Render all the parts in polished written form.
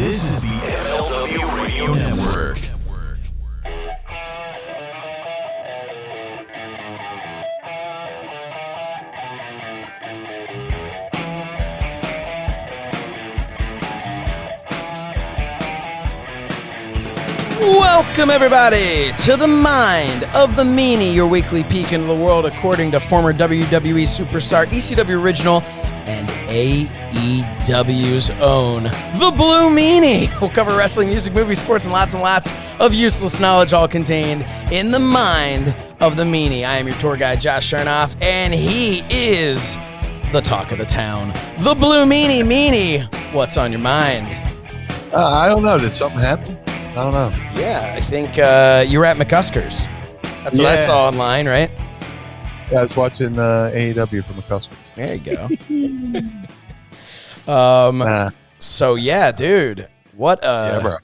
This is the MLW Radio Network. Welcome, everybody, to the Mind of the Meanie, your weekly peek into the world according to former WWE superstar, ECW original, and AEW's own, the Blue Meanie. We'll cover wrestling, music, movies, sports, and lots of useless knowledge, all contained in the Mind of the Meanie. I am your tour guide, Josh Shernoff, and he is the talk of the town, the Blue Meanie. Meanie, what's on your mind? I don't know. Did something happen? I don't know. Yeah, I think you were at McCusker's. That's what I saw online, right? Yeah, I was watching AEW from McCusker's. There you go. So yeah, dude, what bro.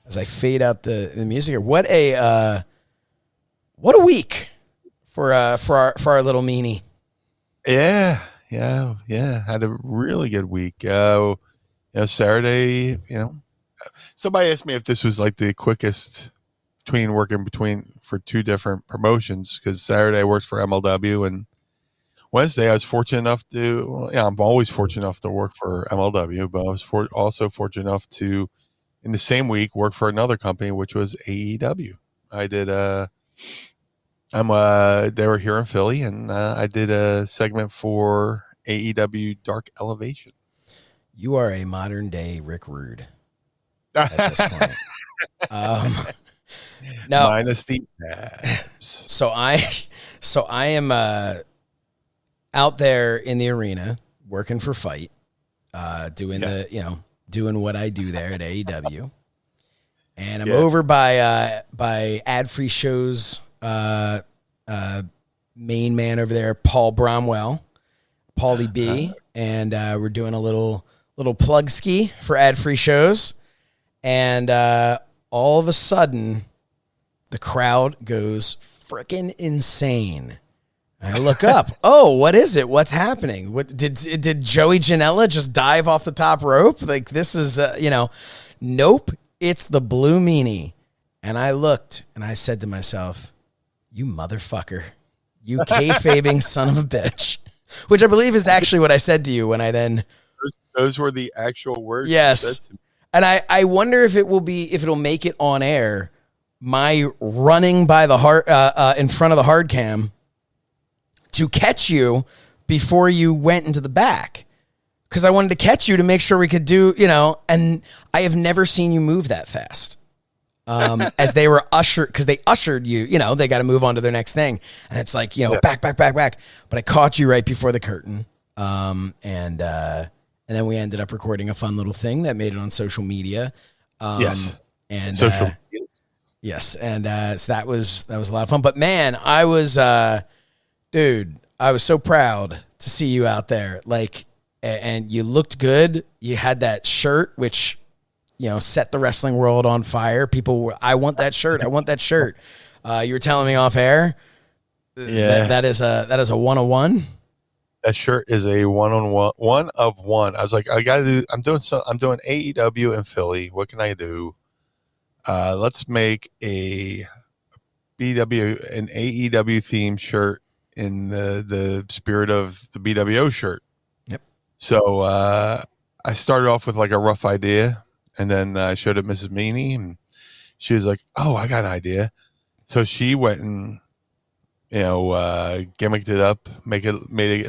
as I fade out the music here, what a week for our little meanie. Yeah. Had a really good week. Saturday, somebody asked me if this was like the quickest working for two different promotions, because Saturday I worked for MLW and Wednesday I was fortunate enough I'm always fortunate enough to work for MLW, but I was also fortunate enough to, in the same week, work for another company, which was AEW. I did they were here in Philly, and I did a segment for AEW Dark Elevation. You are a modern day Rick Rude at this point. No, minus the abs. So I am out there in the arena working for FITE, doing what I do there at AEW, and I'm over by ad-free shows. Main man over there, Paul Bromwell, Paulie B, and we're doing a little plug ski for ad-free shows, and all of a sudden, the crowd goes freaking insane. And I look up. Oh, what is it? What's happening? What did Joey Janela just dive off the top rope? Like, this is nope. It's the Blue Meanie. And I looked and I said to myself, "You motherfucker, you kayfabing son of a bitch," which I believe is actually what I said to you when I then. Those were the actual words. Yes. And I wonder if it'll make it on air. My running by the in front of the hard cam to catch you before you went into the back, because I wanted to catch you to make sure we could do, and I have never seen you move that fast. As they were because they ushered you, they got to move on to their next thing. And it's like, back. But I caught you right before the curtain. And then we ended up recording a fun little thing that made it on social media. Yes. And social. Yes. And so that was a lot of fun. But man, I was, dude, I was so proud to see you out there. Like, and you looked good. You had that shirt, which, set the wrestling world on fire. People were, I want that shirt. You were telling me off air. Yeah. That is a 101. That shirt is a one of one. I was like, I'm doing AEW in Philly. What can I do? Let's make an AEW themed shirt in the spirit of the BWO shirt. Yep. So I started off with like a rough idea, and then I showed it Mrs. Meanie, and she was like, "Oh, I got an idea." So she went and gimmicked it up, made it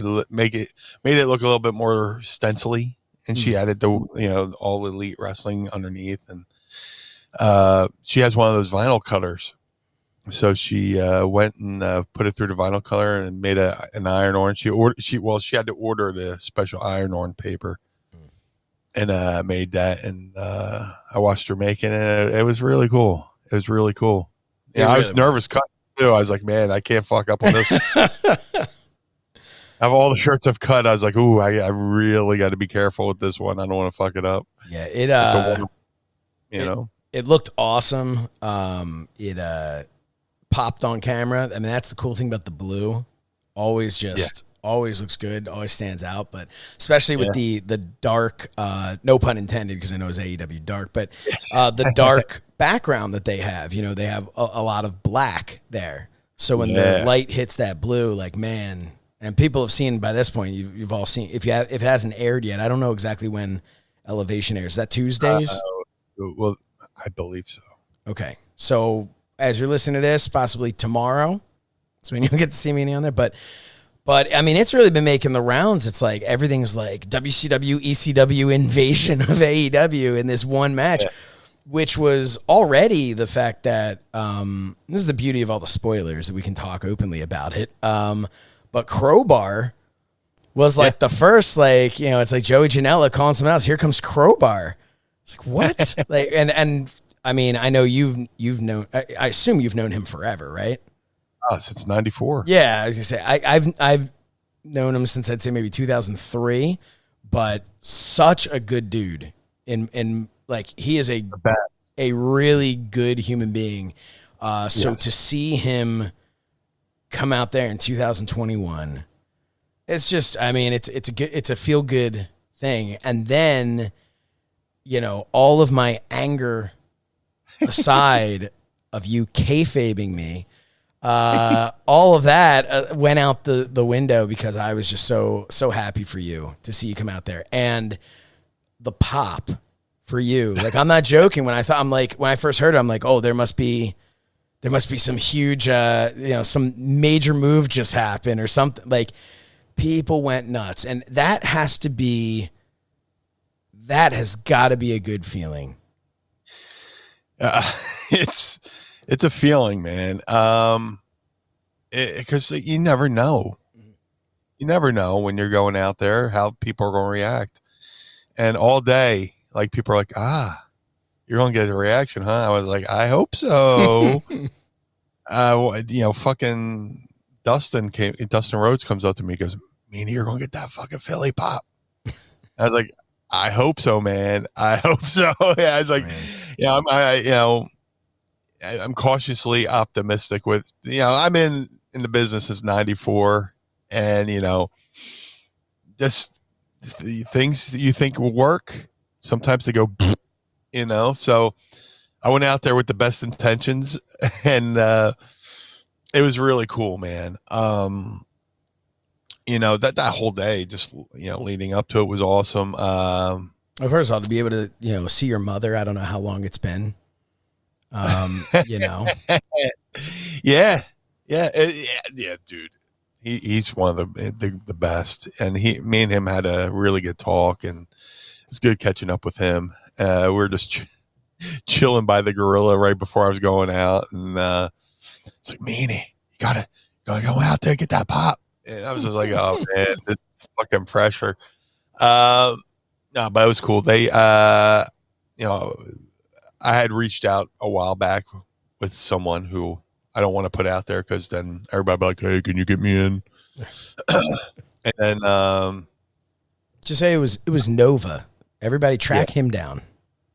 look a little bit more stencily, and she added the all elite wrestling underneath, and she has one of those vinyl cutters, so she went and put it through the vinyl cutter and made an iron on. She had to order the special iron on paper, and made that, and I watched her make it, and it was really cool. Yeah, I was nervous cutting too. I was like, man, I can't fuck up on this one. Of all the shirts I've cut, I was like, ooh, I really got to be careful with this one. I don't want to fuck it up. Yeah, it looked awesome. It popped on camera. I mean, that's the cool thing about the blue. Always just always looks good, always stands out, but especially with the dark, no pun intended, because I know it's AEW dark, but the dark background that they have, you know, they have a lot of black there. So when the light hits that blue, like, man, and people have seen by this point, you've all seen, if it hasn't aired yet, I don't know exactly when Elevation airs. Is that Tuesdays? Well, I believe so. Okay. So as you're listening to this, possibly tomorrow, that's when you'll get to see Meanie on there. But I mean, it's really been making the rounds. It's like everything's like WCW, ECW invasion of AEW in this one match, which was already the fact that this is the beauty of all the spoilers that we can talk openly about it. But Crowbar was like the first, like, you know, it's like Joey Janela calling someone else. Here comes Crowbar. It's like, what? Like, and I mean, I know you've known. I assume you've known him forever, right? Since '94. Yeah, I was gonna say I've known him since I'd say maybe 2003, but such a good dude. And like, he is a really good human being. So to see him come out there in 2021, it's just, I mean, it's a feel good thing. And then, you know, all of my anger aside of you kayfabing me, all of that went out the window because I was just so happy for you to see you come out there, and the pop for you. Like, I'm not joking. When I first heard it, I'm like, oh, there must be some huge, some major move just happened or something. Like, people went nuts, and that has got to be a good feeling. It's a feeling, man. Because you never know. You never know when you're going out there how people are going to react. And all day, like, people are like, you're going to get a reaction, huh? I was like, I hope so. Fucking Dustin Rhodes comes up to me and goes, Meanie, you're going to get that fucking Philly pop. I was like, I hope so, man. I hope so. Yeah, I was like, I'm cautiously optimistic with, I'm in the business since '94, and, just the things that you think will work, sometimes they go, so I went out there with the best intentions, and it was really cool, man. That whole day, just, leading up to it was awesome. Well, first of all, to be able to, see your mother, I don't know how long it's been. Yeah, dude. He's one of the best, and me and him had a really good talk, and it's good catching up with him. We're just chilling by the gorilla right before I was going out, and it's like, Meanie, you gotta go out there and get that pop. And I was just like, oh man, this fucking pressure. No, but it was cool. They, I had reached out a while back with someone who I don't want to put out there, because then everybody be like, hey, can you get me in? And then just say it was Nova. Everybody track him down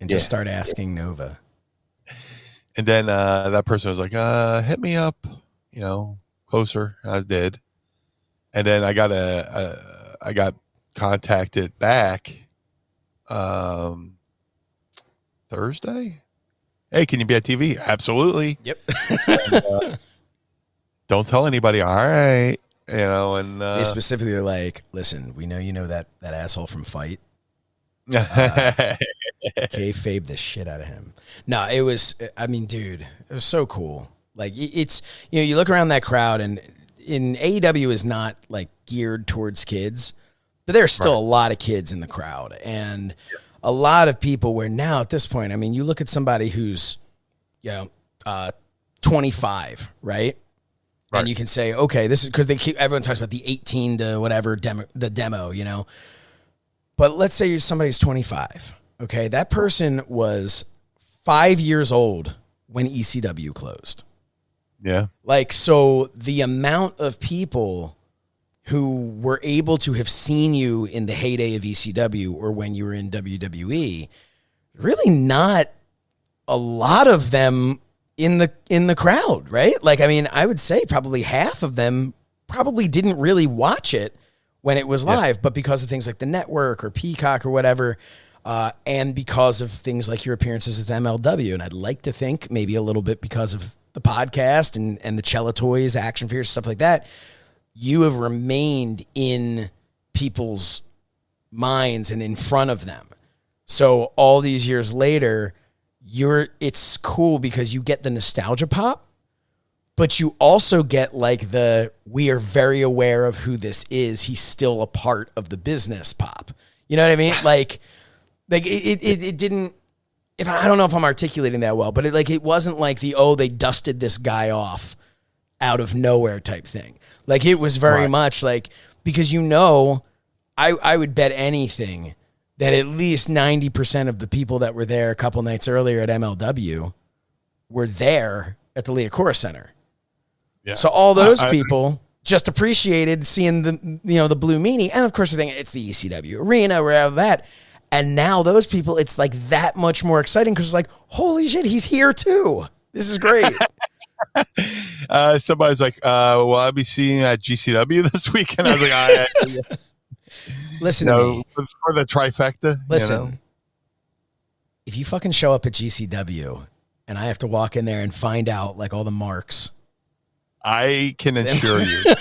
and just start asking Nova. And then that person was like, hit me up, closer. I did. And then I got contacted back Thursday. Hey, can you be at TV? Absolutely. Yep. And, don't tell anybody. All right. And they specifically are like, listen, we know that asshole from FITE. Kayfabe the shit out of him. No, it was, I mean, dude, it was so cool. Like, it's, you look around that crowd, and in AEW is not like geared towards kids, but there's still a lot of kids in the crowd, and a lot of people where now at this point, I mean, you look at somebody who's, 25, right? And you can say, okay, this is because everyone talks about the 18 to whatever demo, But let's say somebody's 25. Okay, that person was 5 years old when ECW closed. Yeah. Like, so the amount of people who were able to have seen you in the heyday of ECW or when you were in WWE, really not a lot of them in the crowd, right? Like, I mean, I would say probably half of them probably didn't really watch it when it was live, but because of things like the network or Peacock or whatever, and because of things like your appearances with MLW. And I'd like to think maybe a little bit because of the podcast and the Cella Toys, action figures, stuff like that, you have remained in people's minds and in front of them. So all these years later, it's cool because you get the nostalgia pop, but you also get like we are very aware of who this is. He's still a part of the business pop. You know what I mean? Like it didn't, I don't know if I'm articulating that well, but it wasn't like they dusted this guy off out of nowhere type thing. Like it was very much like, because I would bet anything that at least 90% of the people that were there a couple nights earlier at MLW were there at the Leocora Center. Yeah. So all those people just appreciated seeing the Blue Meanie. And of course, the thing, it's the ECW arena, we're out of that. And now those people, it's like that much more exciting because it's like, holy shit, he's here too. This is great. Somebody's like, will I be seeing at GCW this weekend? I was like, listen to me. For the trifecta. Listen, if you fucking show up at GCW and I have to walk in there and find out like all the marks, I can assure you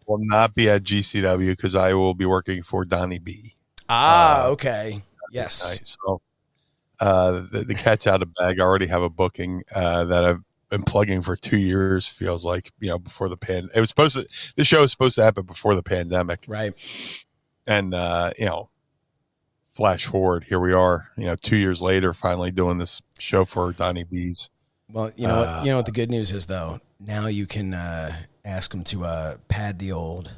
will not be at GCW because I will be working for Donnie B. Okay. Yes. Nice. So the cat's out of bag. I already have a booking that I've been plugging for 2 years. Feels like, before the the show was supposed to happen before the pandemic. Right. And, flash forward, here we are, 2 years later, finally doing this show for Donnie B's. Well, you know what the good news is though? Now you can ask them to pad the old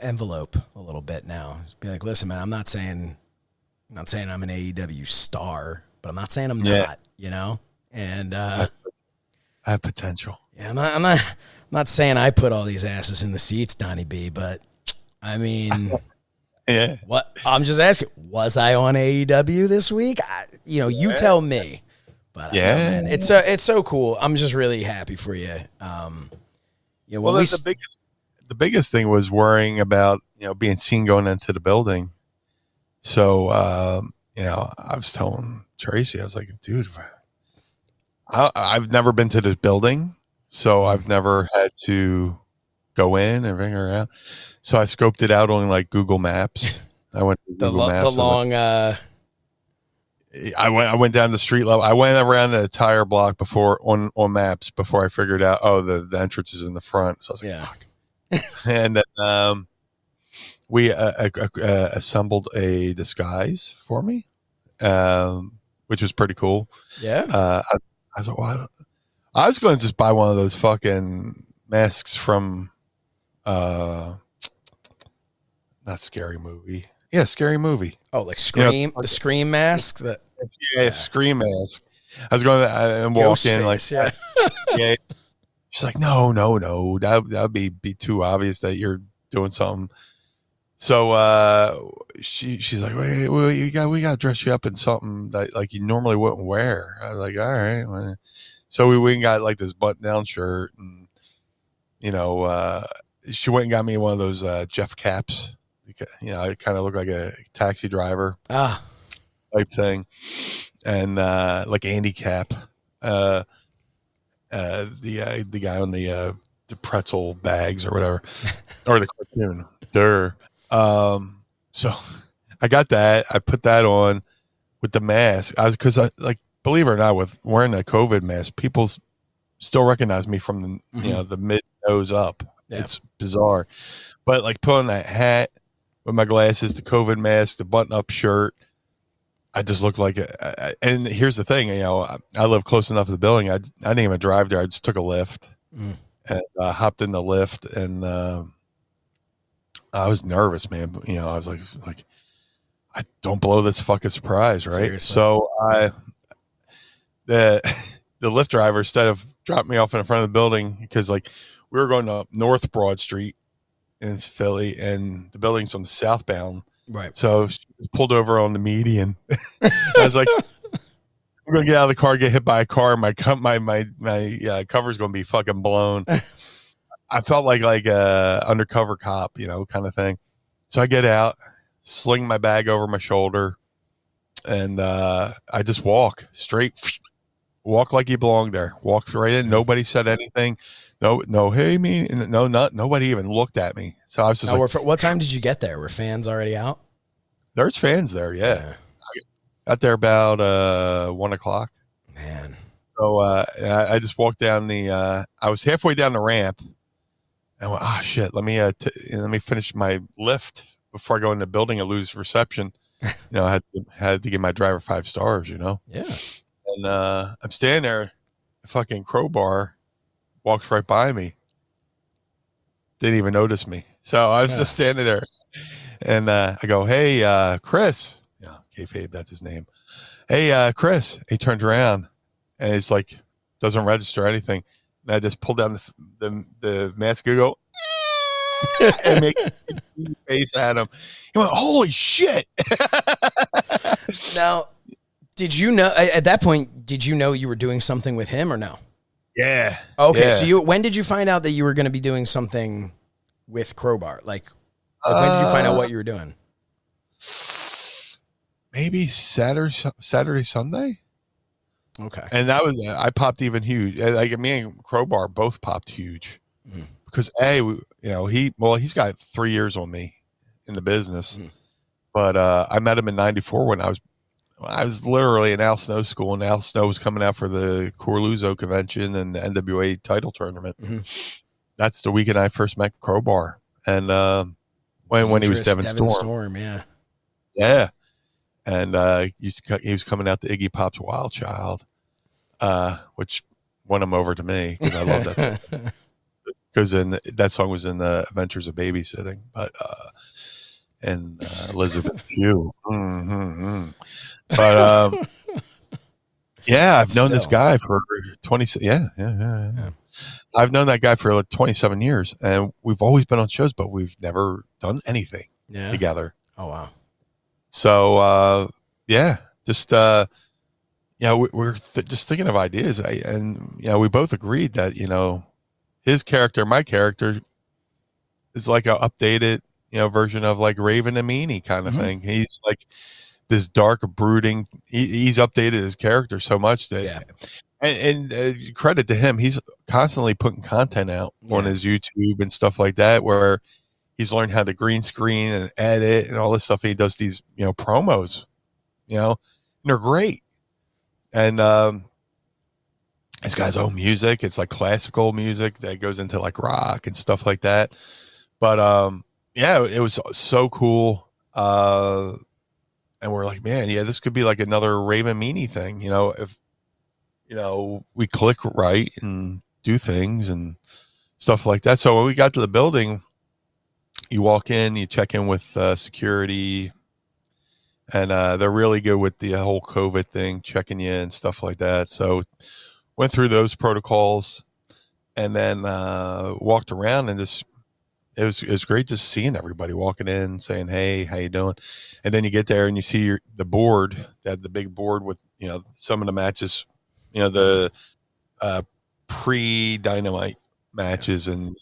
envelope a little bit now. Just be like, listen, man, I'm not saying I'm an AEW star, but I'm not saying I'm not, and I have potential. Yeah, I'm not saying I put all these asses in the seats, Donnie B, but I mean, yeah. What I'm just asking, was I on AEW this week? You tell me. But man, it's so cool. I'm just really happy for you. The biggest thing was worrying about being seen going into the building. So I was telling Tracy, I was like, dude, I've never been to this building, so I've never had to go in and ring around. So I scoped it out on like Google Maps. I went to Google Maps. The long. I went down the street level. I went around the entire block before on maps before I figured out, the entrance is in the front. So I was like, fuck. And then we assembled a disguise for me, which was pretty cool. Yeah. I was like, well, I was going to just buy one of those fucking masks from, not Scary Movie. Yeah, Scary Movie. Oh, like Scream, the Scream mask. Scream mask. I was going to and walk in like, yeah. She's like, no, that'd be too obvious that you're doing something. So she's like, wait, we got to dress you up in something that like you normally wouldn't wear. I was like, all right. Well. So we went and got like this button down shirt, and she went and got me one of those Jeff caps. I kind of look like a taxi driver type thing, and like Andy Cap, the guy on the pretzel bags or whatever, or the cartoon. So I got that. I put that on with the mask. Because believe it or not, with wearing a COVID mask, people still recognize me from the mid nose up. Yeah. It's bizarre, but like putting that hat with my glasses, the COVID mask, the button-up shirt, I just look like and here's the thing, I live close enough to the building. I didn't even drive there. I just took a lift and hopped in the lift, and I was nervous, man. I was like, I don't blow this fucking surprise, right? Seriously. So the Lyft driver, instead of dropping me off in the front of the building, because like we were going up North Broad Street in Philly, and the building's on the southbound. Right. So she was pulled over on the median. I was like, I'm gonna get out of the car, get hit by a car. My cover's gonna be fucking blown. I felt like a undercover cop, kind of thing. So I get out, sling my bag over my shoulder, and I just walk straight, walk like you belong there. Walked right in. Nobody said anything. No, hey, me. No, nobody even looked at me. So I was just what time did you get there? Were fans already out? There's fans there, yeah. I got there about 1:00. Man. So I just walked down I was halfway down the ramp, and I went, oh shit, let me finish my lift before I go in the building and lose reception. I had to give my driver 5 stars, Yeah. And I'm standing there, a fucking crowbar walks right by me. Didn't even notice me. So I was just standing there, and I go, hey, Chris. Yeah, kayfabe, that's his name. Hey, Chris. He turns around, and he's like, doesn't register anything. And I just pull down the mask and go, and make a face at him. He went, holy shit. Now, did you know, at that point, did you know you were doing something with him or no? Yeah. Okay, yeah. so when did you find out that you were going to be doing something with Crowbar? Like when did you find out what you were doing? Maybe Saturday, Sunday. Okay. And I popped even huge. Like me and Crowbar both popped huge because he's got 3 years on me in the business, but I met him in '94 when I was literally in Al Snow school, and Al Snow was coming out for the Corluzo convention and the NWA title tournament. That's the weekend I first met Crowbar, and when he was Devin Storm, yeah. And he was coming out to Iggy Pop's Wild Child, which won him over to me because I love that song. Because that song was in the Adventures of Babysitting, but and Elizabeth Pugh. But yeah, I've known this guy for 20. Yeah. I've known that guy for like 27 years, and we've always been on shows, but we've never done anything together. Oh wow. So just we're just thinking of ideas, and we both agreed that his character, my character, is like an updated version of like Raven and Meanie kind of thing. He's like this dark, brooding. He's updated his character so much that, and credit to him, he's constantly putting content out on his YouTube and stuff like that, where he's learned how to green screen and edit and all this stuff. He does these, promos, and they're great. And he's got his own music. It's like classical music that goes into like rock and stuff like that. But it was so cool. And we're like, man, this could be like another Raven Meanie thing, if we click right and do things and stuff like that. So when we got to the building, you walk in, you check in with security, and they're really good with the whole COVID thing, checking you and stuff like that. So went through those protocols, and then walked around, and it was great just seeing everybody walking in, saying, hey, how you doing? And then you get there and you see the board, the big board with some of the matches, the pre-Dynamite matches, and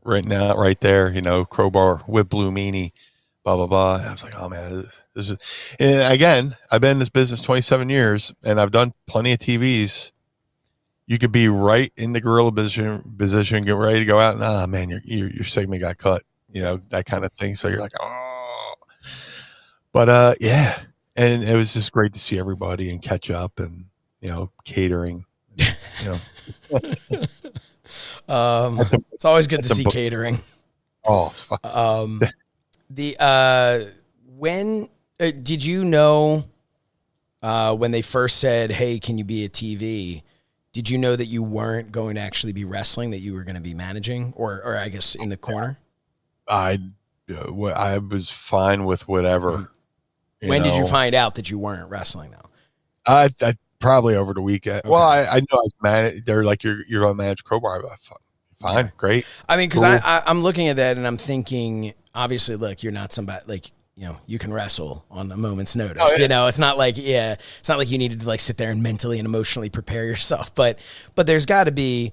right there, Crowbar with Blue Meanie, blah, blah, blah. And I was like, oh man, this is, and again, I've been in this business 27 years and I've done plenty of TVs. You could be right in the gorilla position, get ready to go out, and man, your segment got cut, that kind of thing. So you're like, oh, but and it was just great to see everybody and catch up, and catering, it's always good to see catering. Oh, it's fun. When did you know when they first said, hey, can you be a TV? Did you know that you weren't going to actually be wrestling, that you were going to be managing, or I guess in the corner? I was fine with whatever. When did you find out that you weren't wrestling though? I probably over the weekend. Okay. Well, I know I was mad. They're like, you're going to manage Crowbar. Fine, great. I mean, because cool. I'm looking at that and I'm thinking, obviously, look, you're not somebody like, you can wrestle on a moment's notice. Oh, yeah. It's not like, it's not like you needed to like sit there and mentally and emotionally prepare yourself. But there's got to be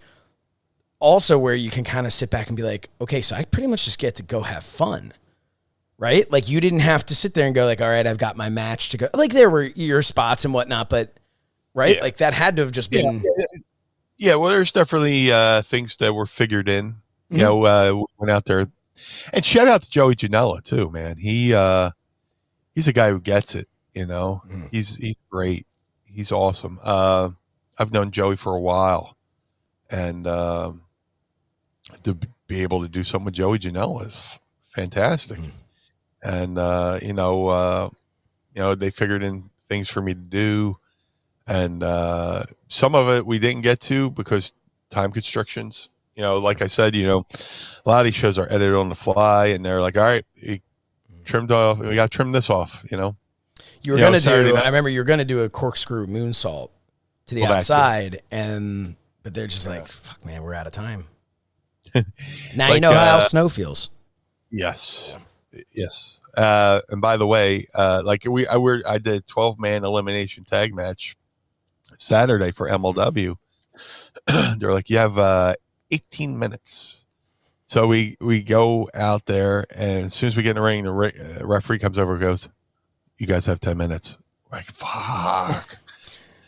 also where you can kind of sit back and be like, okay, so I pretty much just get to go have fun, right? Like you didn't have to sit there and go like, all right, I've got my match to go. Like there were your spots and whatnot, but right, like that had to have just been. Yeah, well, there's definitely things that were figured in. You know, went out there, and shout out to Joey Janela too, man. He's a guy who gets it. You know, he's great. He's awesome. I've known Joey for a while, and to be able to do something with Joey Janela is fantastic. And you know, they figured in things for me to do. And some of it we didn't get to because time constrictions. You know, like I said, you know, a lot of these shows are edited on the fly, and they're like, all right, trimmed off. We got to trim this off, you know. You were going to do, I remember you were going to do a corkscrew moonsault to the outside, but they're just like, fuck, man, we're out of time. Now like, you know how snow feels. Yes. Yes. And by the way, like I did a 12-man elimination tag match Saturday for MLW. They're like, you have 18 minutes. So we go out there, and as soon as we get in the ring, the referee comes over and goes, you guys have 10 minutes. We're like, fuck.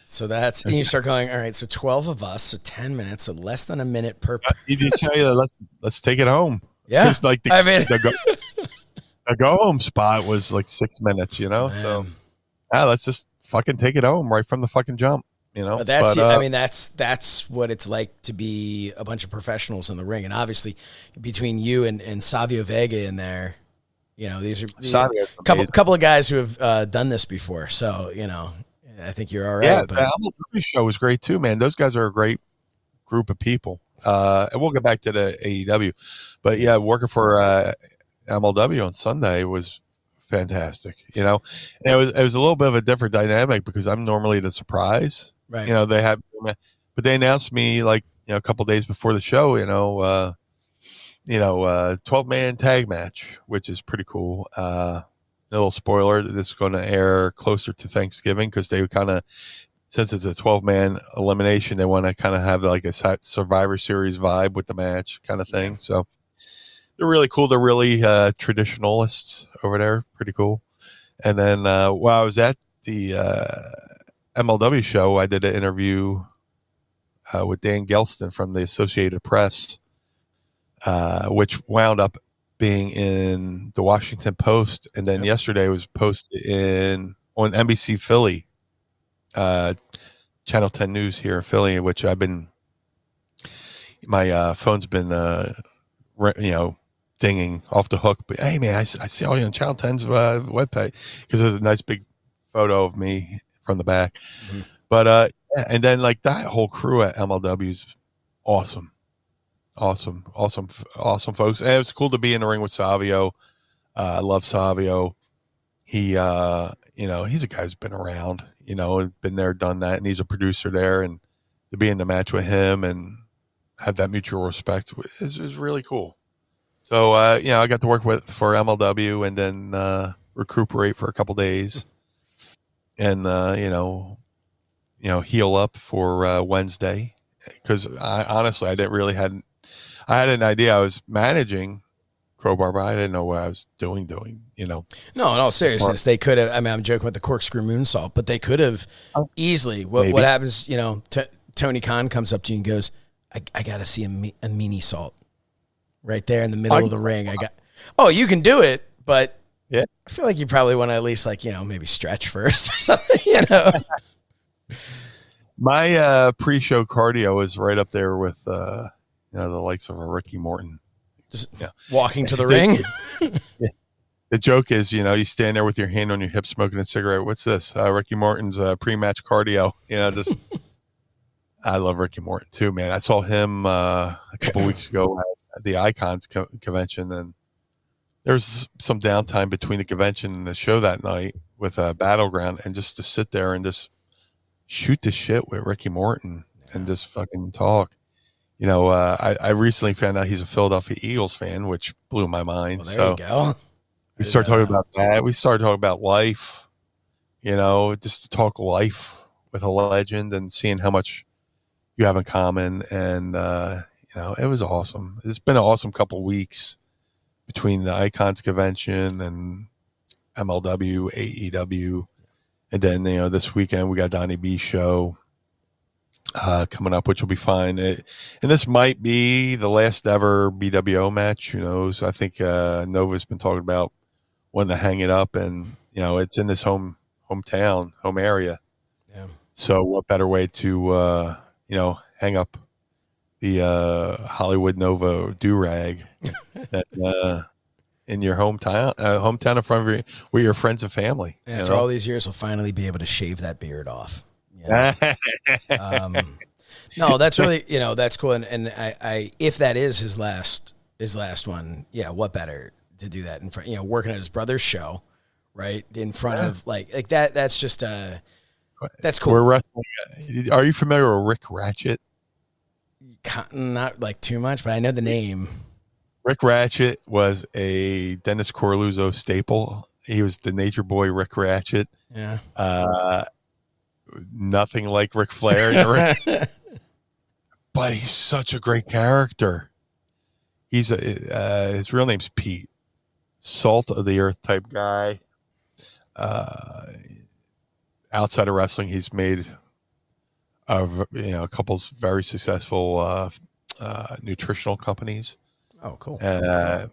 So that's, and you start going, all right, so 12 of us, so 10 minutes, so less than a minute per. You just tell you, let's take it home. Yeah. Like the go home spot was like 6 minutes, you know? Man. So let's just fucking take it home right from the fucking jump, you know? But I mean, that's what it's like to be a bunch of professionals in the ring. And obviously between you and Savio Vega in there, you know, these are a couple of guys who have done this before. So, you know, I think you're all right. Yeah, but the MLW show was great too, man. Those guys are a great group of people. And we'll get back to the AEW. But yeah, working for MLW on Sunday was fantastic, you know. And it was a little bit of a different dynamic because I'm normally the surprise. Right. You know, but they announced me like, you know, a couple days before the show, 12-man tag match, which is pretty cool. A little spoiler, this is going to air closer to Thanksgiving because they kind of, since it's a 12-man elimination, they want to kind of have like a Survivor Series vibe with the match kind of thing. So they're really cool. They're really traditionalists over there. Pretty cool. And then while I was at the MLW show, I did an interview with Dan Gelston from the Associated Press, which wound up being in the Washington Post, and then yesterday was posted on NBC Philly, Channel 10 News here in Philly, which my phone's been dinging off the hook. But hey, man, I see all you on Channel 10's webpage because there's a nice big photo of me from the back. Mm-hmm. But and then like that whole crew at MLW is awesome. Awesome folks. And it was cool to be in the ring with Savio. I love Savio. He he's a guy who's been around, been there, done that, and he's a producer there, and to be in the match with him and have that mutual respect is really cool. So I got to work for MLW and then recuperate for a couple days and heal up for Wednesday, because I didn't really I had an idea I was managing Crowbar, but I didn't know what I was doing, No, in all seriousness, they could have, I'm joking with the corkscrew moonsault, but they could have easily, what happens, Tony Khan comes up to you and goes, I got to see a meanie salt right there in the middle of the ring. You can do it, but yeah, I feel like you probably want to at least maybe stretch first or something, My pre-show cardio is right up there with, the likes of a Ricky Morton. Just walking to the ring. Yeah. The joke is, you stand there with your hand on your hip smoking a cigarette. What's this? Ricky Morton's pre-match cardio. I love Ricky Morton too, man. I saw him a couple weeks ago at the Icons convention, and there's some downtime between the convention and the show that night with Battleground, and just to sit there and just shoot the shit with Ricky Morton and just fucking talk. I recently found out he's a Philadelphia Eagles fan, which blew my mind. Well, there you go. We started talking about that. We started talking about life, just to talk life with a legend and seeing how much you have in common. And, It was awesome. It's been an awesome couple of weeks between the Icons convention and MLW, AEW, and then this weekend we got Donnie B's show coming up, which will be fine. And this might be the last ever BWO match. Who knows? I think Nova's been talking about wanting to hang it up, and it's in his hometown, home area. Yeah. So what better way to hang up the Hollywood Nova do-rag than in your hometown in front of with your friends and family. After all these years, he'll finally be able to shave that beard off. No, that's really, that's cool. And I if that is his last one, what better to do that in front, working at his brother's show, right? In front of like that. That's just, that's cool. We're wrestling. Are you familiar with Rick Ratchet? Not like too much, but I know the name. Rick Ratchet was a Dennis Corluzzo staple. He was the Nature Boy Rick Ratchet. Yeah. Nothing like Ric Flair, but he's such a great character. He's his real name's Pete, salt of the earth type guy. Outside of wrestling, he's made a couple very successful nutritional companies. Oh, cool.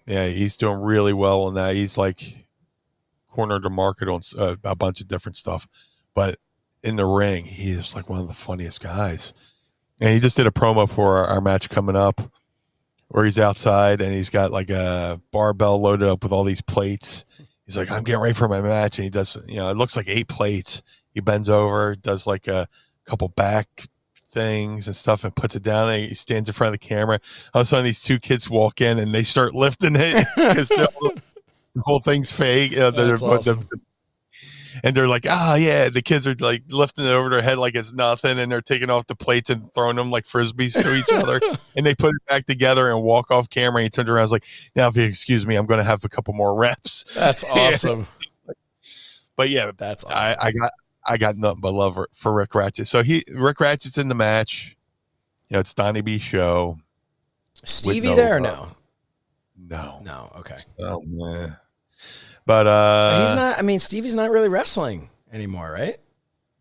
He's doing really well on that. He's like cornered the market on a bunch of different stuff, but in the ring, he is like one of the funniest guys. And he just did a promo for our match coming up where he's outside and he's got like a barbell loaded up with all these plates. He's like, I'm getting ready for my match. And he does, it looks like 8 plates. He bends over, does like a couple back things and stuff and puts it down. And he stands in front of the camera. All of a sudden, these 2 kids walk in and they start lifting it because the whole thing's fake. That's awesome. And they're like, the kids are like lifting it over their head like it's nothing. And they're taking off the plates and throwing them like Frisbees to each other. And they put it back together and walk off camera. And he turns around and is like, now, if you excuse me, I'm going to have a couple more reps. That's awesome. But yeah, that's awesome. I got nothing but love for Rick Ratchet. So Rick Ratchet's in the match. It's Donnie B's show. Stevie there or no? No. Okay. Oh man. But he's not. I mean, Stevie's not really wrestling anymore, right?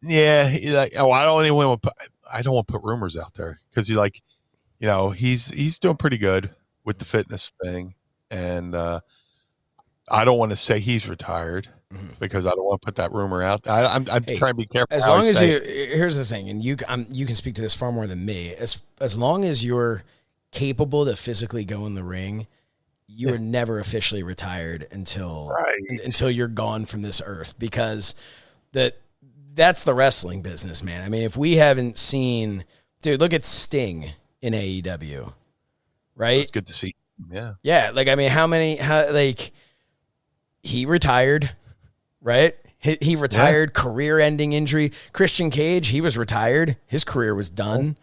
Yeah. I don't want to put rumors out there because he's doing pretty good with the fitness thing, and I don't want to say he's retired because I don't want to put that rumor out. I'm trying to be careful. As long as here's the thing, and you can speak to this far more than me. As long as you're capable to physically go in the ring, you are never officially retired until you're gone from this earth, because that's the wrestling business, man. I mean, if we haven't seen, dude, look at Sting in AEW, right? It's good to see. Yeah. Yeah. Like, I mean, he retired, right? He retired, career-ending injury. Christian Cage, he was retired. His career was done.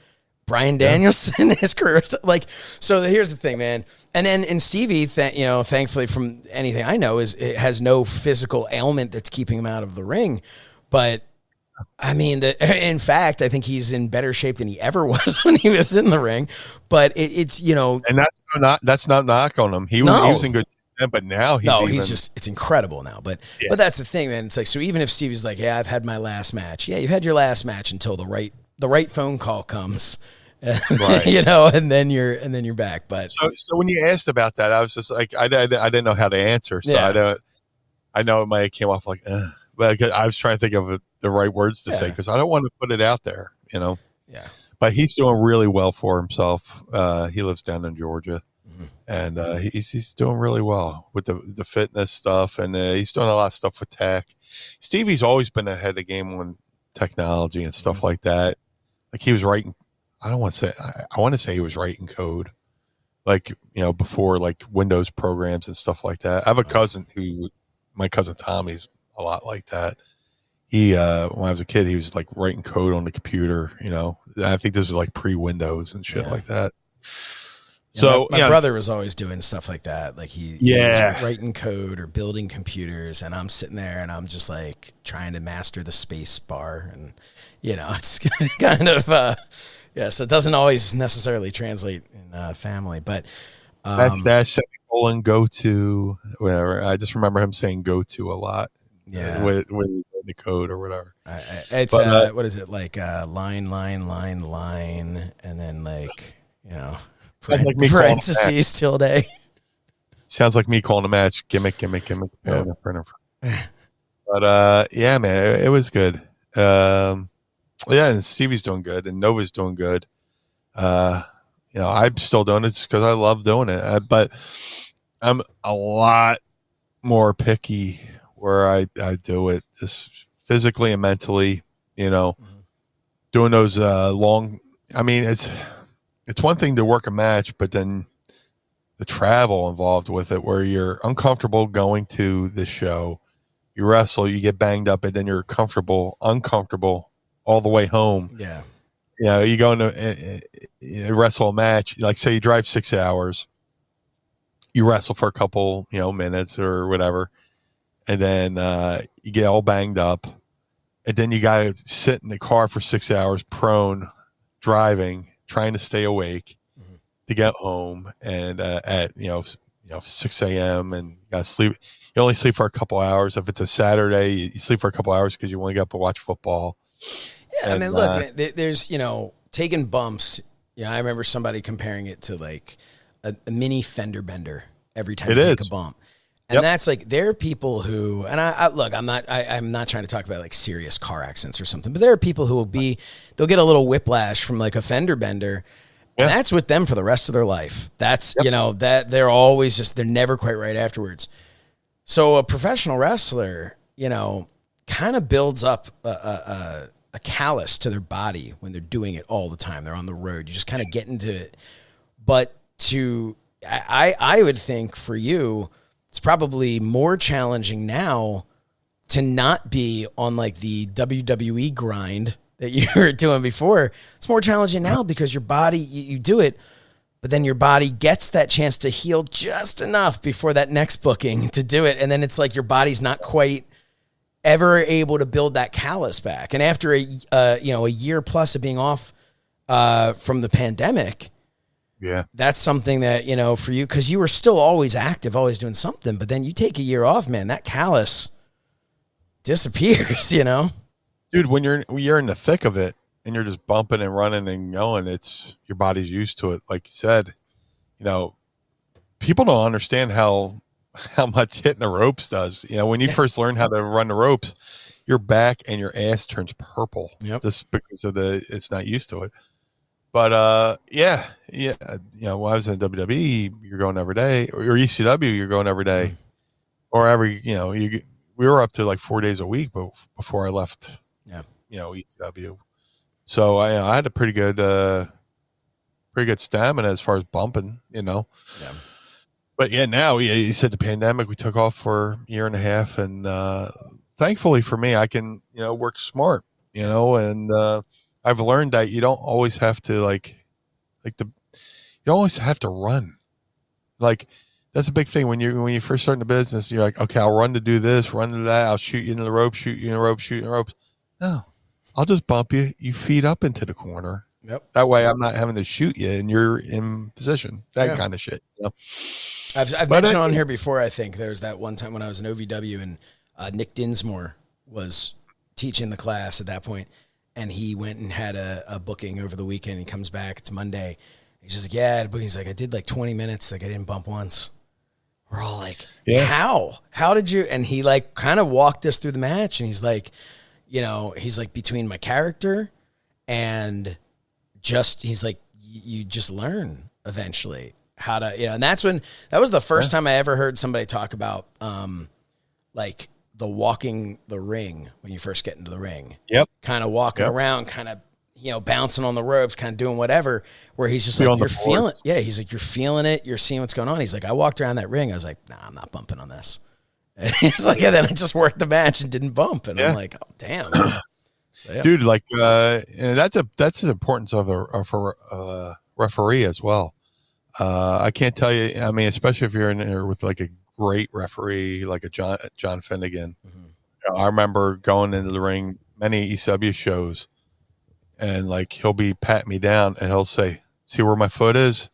Brian Danielson, his career was like. So here's the thing, man. And then in Stevie, thankfully, from anything I know, it has no physical ailment that's keeping him out of the ring. But I mean, in fact, I think he's in better shape than he ever was when he was in the ring. But it's and that's not knock on him. He was in good. But now he's just, it's incredible now. But that's the thing, man. It's like, so even if Stevie's like, yeah, I've had my last match. Yeah, you've had your last match until the right phone call comes, right. And then you're back. But so when you asked about that, I was just like, I didn't know how to answer. So I know it might have came off like, but I was trying to think of the right words to say, because I don't want to put it out there, Yeah. But he's doing really well for himself. He lives down in Georgia. And he's doing really well with the fitness stuff, and he's doing a lot of stuff with tech. Stevie's always been ahead of the game on technology and stuff like that. Like he was writing, I want to say he was writing code, like before like Windows programs and stuff like that. I have a cousin my cousin Tommy's a lot like that. He when I was a kid, he was like writing code on the computer. I think this is like pre-Windows and shit like that. So my brother was always doing stuff like that. Like he was writing code or building computers, and I'm sitting there and I'm just like trying to master the space bar, and it's kind of so it doesn't always necessarily translate in family, but that semicolon go to whatever. I just remember him saying go to a lot. Yeah, with the code or whatever. It's what is it like? Line, and then like parentheses tilde. Sounds like me calling a match. Gimmick. Yeah. But yeah, man, it was good. And Stevie's doing good, and Nova's doing good. I'm still doing it just because I love doing it. But I'm a lot more picky where I do it, just physically and mentally. Doing those long. I mean, it's one thing to work a match, but then the travel involved with it, where you're uncomfortable going to the show, you wrestle, you get banged up, and then you're uncomfortable all the way home. Yeah. You go into wrestle a match, like say you drive 6 hours, you wrestle for a couple, minutes or whatever, and then you get all banged up, and then you got to sit in the car for 6 hours prone, driving, trying to stay awake to get home, and at 6 a.m. and you got to sleep. You only sleep for a couple hours. If it's a Saturday, you sleep for a couple hours because you want to get up and watch football. Yeah, I mean, look, there's taking bumps. I remember somebody comparing it to like a mini fender bender every time you take a bump. And that's like, there are people who, and I'm not trying to talk about like serious car accidents or something, but there are people who they'll get a little whiplash from like a fender bender, and that's with them for the rest of their life. That's, that they're always they're never quite right afterwards. So a professional wrestler, kind of builds up a callus to their body when they're doing it all the time. They're on the road. You just kind of get into it. But I would think for you, it's probably more challenging now to not be on like the WWE grind that you were doing before. It's more challenging now because your body, you do it, but then your body gets that chance to heal just enough before that next booking to do it. And then it's like your body's not quite ever able to build that callus back. And after a year plus of being off from the pandemic, that's something that, for you, because you were still always active, always doing something, but then you take a year off, man, that callus disappears, Dude, when you're in the thick of it and you're just bumping and running and going, it's your body's used to it. Like you said, people don't understand how much hitting the ropes does. When you first learn how to run the ropes, your back and your ass turns purple just because of it's not used to it. But when I was in WWE, you're going every day, or ECW, you're going every day, or we were up to like 4 days a week, but before I left, ECW. So I had a pretty good stamina as far as bumping, Yeah. But now you said the pandemic, we took off for a year and a half, and thankfully for me, I can work smart, and I've learned that you don't always have to you don't always have to run. Like that's a big thing when you first start in the business. You're like, okay, I'll run to do this, run to that. I'll shoot you into the rope, shoot you in the rope, shoot you in the ropes. No, I'll just bump you. You feed up into the corner. Yep. That way, I'm not having to shoot you, and you're in position. That kind of shit. I've mentioned on here before. I think there was that one time when I was in OVW and Nick Dinsmore was teaching the class at that point. And he went and had a booking over the weekend. He comes back. It's Monday. He's just like, yeah, I had a booking. He's like, I did like 20 minutes. Like I didn't bump once. We're all like, how? How did you? And he like kind of walked us through the match. And he's like, he's like between my character and he's like, you just learn eventually how to, and that was the first time I ever heard somebody talk about like the walking the ring when you first get into the ring. Yep. Kind of walking around, kind of, bouncing on the ropes, kind of doing whatever, where he's just like, you're feeling it. Yeah. He's like, you're feeling it. You're seeing what's going on. He's like, I walked around that ring. I was like, nah, I'm not bumping on this. And he's like, yeah, then I just worked the match and didn't bump. And I'm like, oh, damn. So, dude, like, and that's the importance of a referee as well. I can't tell you. I mean, especially if you're in there with like a great referee, like a John Finnegan. I remember going into the ring many ECW shows, and like he'll be patting me down, and he'll say, "See where my foot is?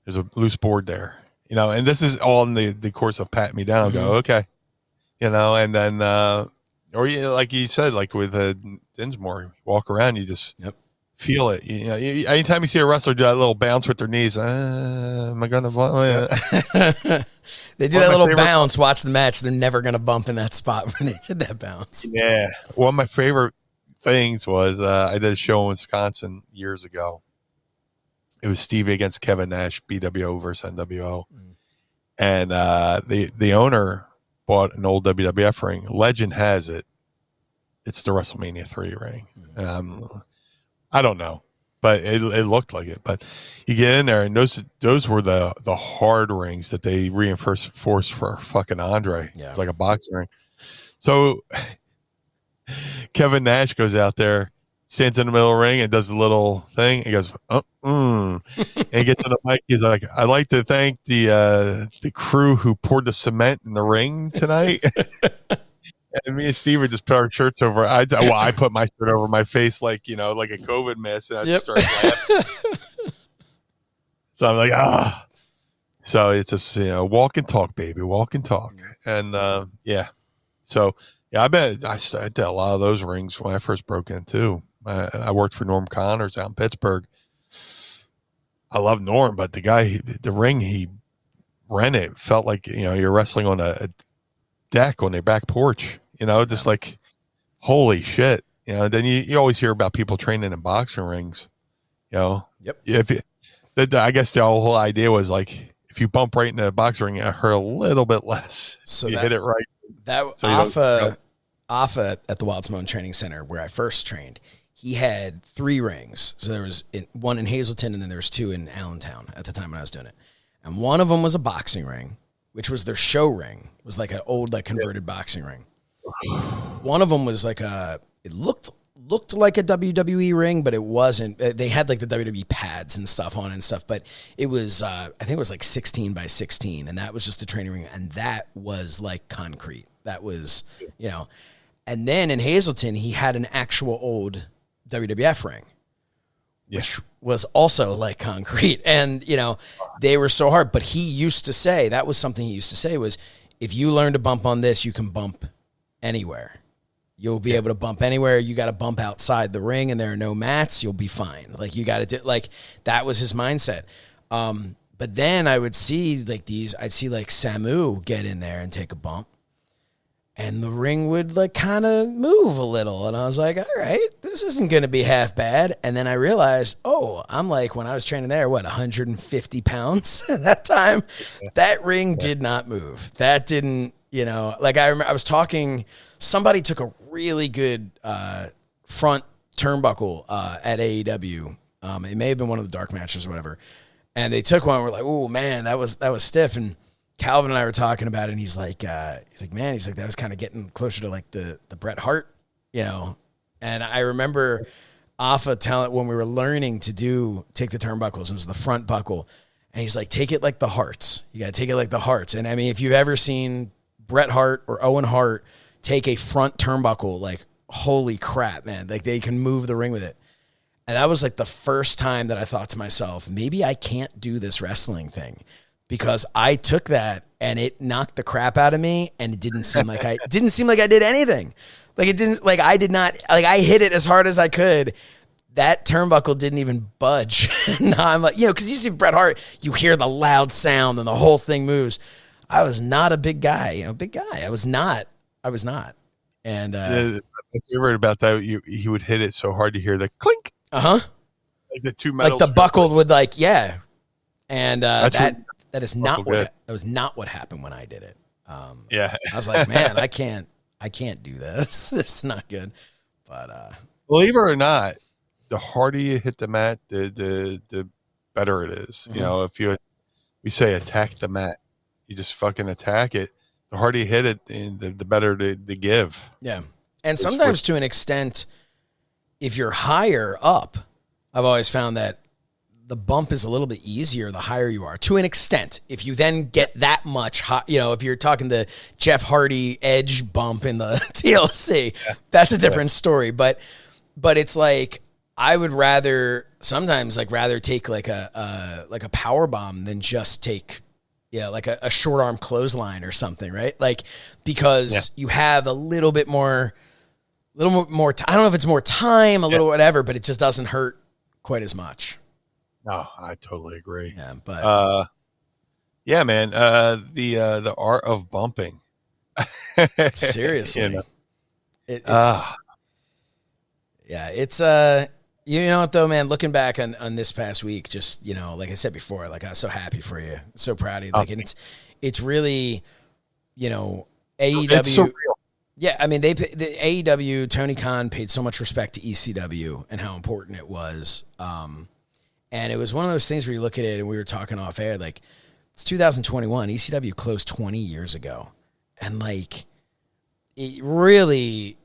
There's a loose board there." And this is all in the course of patting me down. I'll go, okay, and then or like you said, like with Dinsmore, you walk around, you just feel it. Anytime you see a wrestler do that little bounce with their knees, am I gonna? They do that little bounce. Watch the match. They're never gonna bump in that spot when they did that bounce. Yeah, one of my favorite things was I did a show in Wisconsin years ago. It was Stevie against Kevin Nash, BWO versus NWO, and the owner bought an old WWF ring. Legend has it, it's the WrestleMania 3 ring. I don't know, but it looked like it. But you get in there, and those were the hard rings that they reinforced for fucking Andre. Yeah. It's like a boxing ring. So Kevin Nash goes out there, stands in the middle of the ring, and does a little thing. He goes, and he gets to the mic. He's like, "I'd like to thank the crew who poured the cement in the ring tonight." And me and Steve would just put our shirts over. I put my shirt over my face like a COVID mask, and I just start laughing. So I'm like, So it's just walk and talk, baby, walk and talk, and yeah. So yeah, I bet I did a lot of those rings when I first broke in too. I worked for Norm Connors out in Pittsburgh. I love Norm, but the ring he rented felt like you're wrestling on a deck on their back porch. Just like, holy shit. Then you always hear about people training in boxing rings. Yep. I guess the whole idea was like, if you bump right in a boxing ring, it hurt a little bit less. So you hit it right. Alpha at the Wild Simone Training Center, where I first trained, he had 3 rings. So there was one in Hazleton, and then there was 2 in Allentown at the time when I was doing it. And one of them was a boxing ring, which was their show ring. It was like an old, converted boxing ring. One of them was it looked like a WWE ring, but it wasn't. They had the WWE pads and stuff on and stuff, but it was, I think it was 16 by 16, and that was just a training ring, and that was like concrete. That was, and then in Hazleton, he had an actual old WWF ring, which was also like concrete, and, they were so hard, but he used to say, that was something he used to say was, if you learn to bump on this, you can bump anywhere. You'll be able to bump anywhere. You got to bump outside the ring, and there are no mats. You'll be fine. You got to do that was his mindset. But then I would see I'd see Samu get in there and take a bump, and the ring would kind of move a little. And I was like, all right, this isn't going to be half bad. And then I realized, I'm when I was training there, 150 pounds at that time? That ring did not move. That didn't, I remember I was talking, somebody took a really good front turnbuckle at AEW. It may have been one of the dark matches or whatever. And they took one. We're like, oh man, that was stiff. And Calvin and I were talking about it, and he's like, man, that was kind of getting closer to the Bret Hart, And I remember Alpha telling, when we were learning to take the turnbuckles, it was the front buckle, and he's like, take it like the Harts. You got to take it like the Harts. And I mean, if you've ever seen Bret Hart or Owen Hart take a front turnbuckle, holy crap, man, they can move the ring with it. And that was the first time that I thought to myself, maybe I can't do this wrestling thing. Because I took that and it knocked the crap out of me, and it didn't seem like I did anything. I hit it as hard as I could. That turnbuckle didn't even budge. Now I'm because you see Bret Hart, you hear the loud sound and the whole thing moves. I was not a big guy, I was not. And my favorite about that, he would hit it so hard to hear the clink. The two metals. The buckled would and that is not what happened when I did it. I was like, man, I can't do this. This is not good. But believe it or not, the harder you hit the mat, the better it is. If we say attack the mat, you just fucking attack it. The harder you hit it, the better the give. Yeah, and sometimes to an extent, if you're higher up, I've always found that the bump is a little bit easier the higher you are, to an extent. If you then get that much hot, you know, if you're talking the Jeff Hardy Edge bump in the TLC, that's a different story. But it's like, I would sometimes rather take like a power bomb than just take, you know, like a short arm clothesline or something, right? Like, because you have a little bit more, I don't know if it's more time, a little whatever, but it just doesn't hurt quite as much. No, I totally agree. Yeah, but yeah, man. The art of bumping. Seriously, you know? it's you know what though, man, looking back on this past week, just, you know, like I said before, like, I was so happy for you, so proud of you. Like, and it's really, you know, AEW. It's surreal. Yeah, I mean, the AEW, Tony Khan paid so much respect to ECW and how important it was. And it was one of those things where you look at it, and we were talking off air, like, it's 2021. ECW closed 20 years ago. And, like, it really,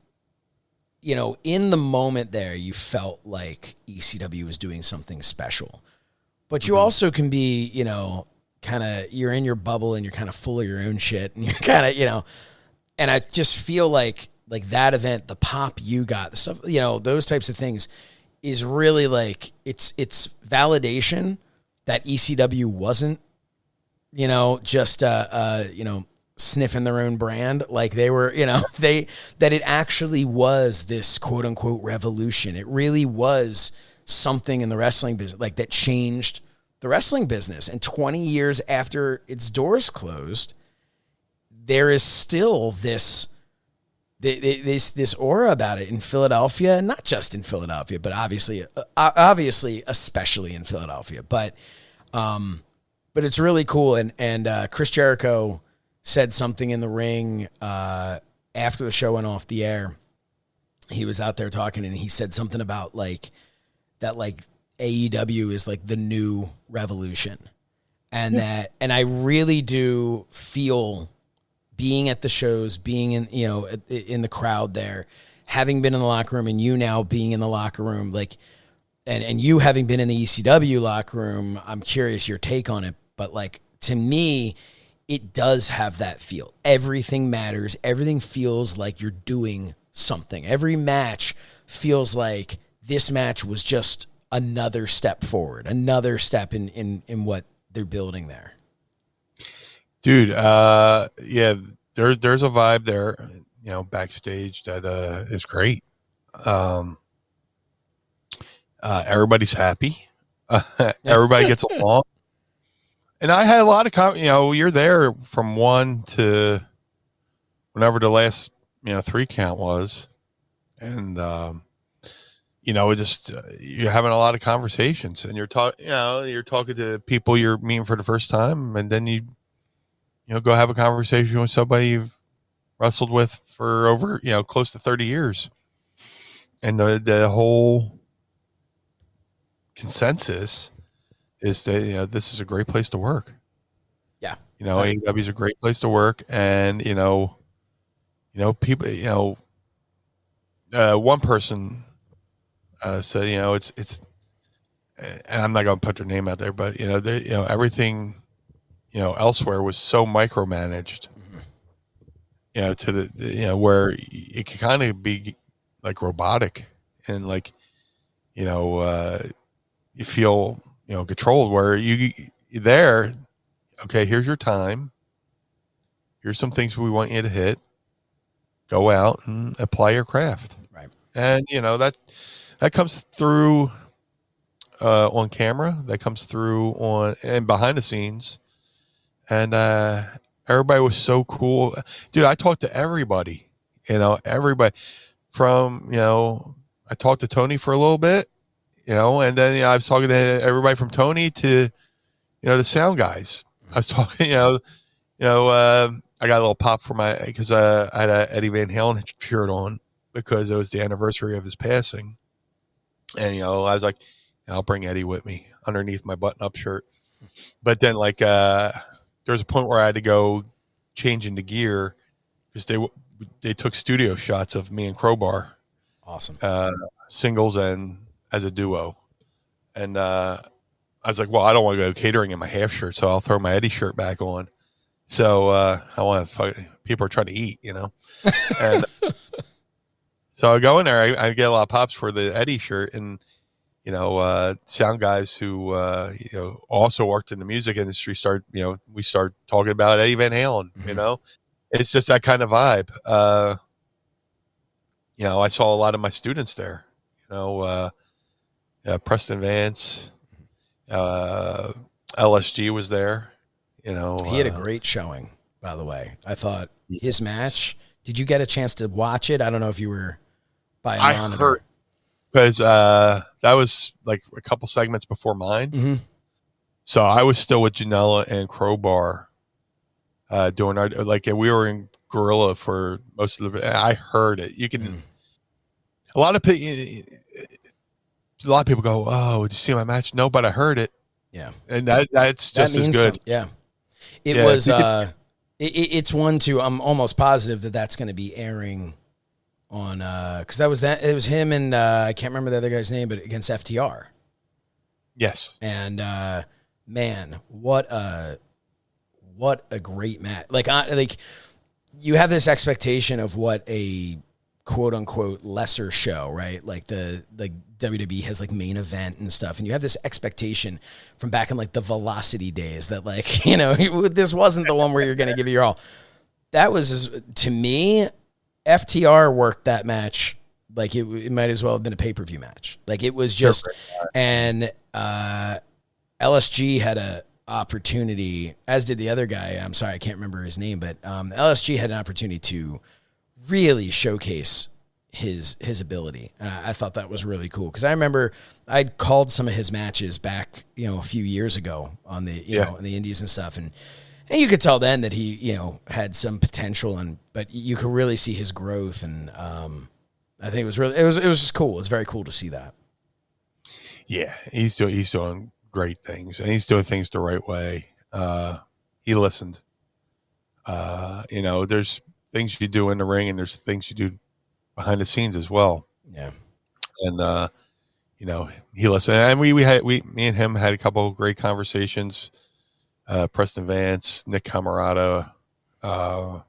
you know, in the moment there, you felt like ECW was doing something special. But you also can be, you know, kind of, you're in your bubble and you're kind of full of your own shit. And you're kind of, you know, and I just feel like that event, the pop you got, the stuff, you know, those types of things is really like, it's validation that ECW wasn't, you know, just, you know, sniffing their own brand. Like, they were, you know, that it actually was this quote unquote revolution. It really was something in the wrestling business, like, that changed the wrestling business. And 20 years after its doors closed, there is still this aura about it in Philadelphia, and not just in Philadelphia, but obviously, especially in Philadelphia. But it's really cool. And Chris Jericho said something in the ring after the show went off the air. He was out there talking, and he said something about like that, like, AEW is like the new revolution, and I really do feel, being at the shows, being in, you know, in the crowd there, having been in the locker room, and you now being in the locker room, like, and you having been in the ECW locker room, I'm curious your take on it. But, like, to me, it does have that feel. Everything matters. Everything feels like you're doing something. Every match feels like this match was just another step forward, another step in what they're building there. Dude, yeah, there's a vibe there, you know, backstage that is great. Everybody's happy. Everybody gets along. And I had a lot of you know, you're there from 1 to whenever the last, you know, 3 count was. And you know, just you're having a lot of conversations, and you're talking to people you're meeting for the first time, and then you know, go have a conversation with somebody you've wrestled with for over, you know, close to 30 years. And the whole consensus is that, you know, this is a great place to work. Yeah. You know, AEW is a great place to work. And, you know, people, you know, one person said, you know, it's, and I'm not going to put their name out there, but, you know, everything, you know, elsewhere was so micromanaged, you know, to the, you know, where it can kind of be like robotic, and like, you know, you feel, you know, controlled, where you're there. Okay, here's your time. Here's some things we want you to hit. Go out and apply your craft. Right. And, you know, that comes through on camera. That comes through on and behind the scenes. And everybody was so cool. Dude, I talked to everybody, you know, from, you know, I talked to Tony for a little bit, you know, and then, you know, I was talking to everybody from Tony to, you know, the sound guys. I was talking, I got a little pop for because I had a Eddie Van Halen shirt on because it was the anniversary of his passing. And, you know, I was like, I'll bring Eddie with me underneath my button-up shirt. But then, like, there was a point where I had to go change into gear because they took studio shots of me and Crowbar. Awesome. Singles and as a duo. And I was like, well, I don't want to go catering in my half shirt, so I'll throw my Eddie shirt back on. So I want to. People are trying to eat, and so I go in there. I get a lot of pops for the Eddie shirt, and sound guys who also worked in the music industry we start talking about Eddie Van Halen. Mm-hmm. It's just that kind of vibe. I saw a lot of my students there. Preston Vance, LSG was there. He had a great showing, by the way. I thought his match. Did you get a chance to watch it? I don't know if you were by a monitor. Heard because that was like a couple segments before mine. Mm-hmm. So I was still with Janela and Crowbar doing our we were in Gorilla for most of the. I heard it. You can. A lot of people go, "Oh, did you see my match?" No, but I heard it. Yeah, and that's just as good. Yeah, it was. It's one too. I'm almost positive that's going to be airing on because it was him and I can't remember the other guy's name, but against FTR. Yes, and man, what a great match! You have this expectation of what a quote unquote lesser show, right? Like the WWE has like main event and stuff, and you have this expectation from back in like the Velocity days that this wasn't the one where you're going to give it your all. That was, to me, FTR worked that match like it might as well have been a pay-per-view match. Like it was just, and LSG had a opportunity, as did the other guy. I'm sorry, I can't remember his name, but LSG had an opportunity to really showcase his ability. I thought that was really cool because I remember I'd called some of his matches back, a few years ago on the in the indies and stuff, and you could tell then that he had some potential, but you could really see his growth, and I think it was just cool. It was very cool to see that. Yeah, he's doing great things, and he's doing things the right way. He listened. There's things you do in the ring, and there's things you do behind the scenes as well. Yeah. And he listened, and me and him had a couple of great conversations. Preston Vance, Nick Camarada, co-coach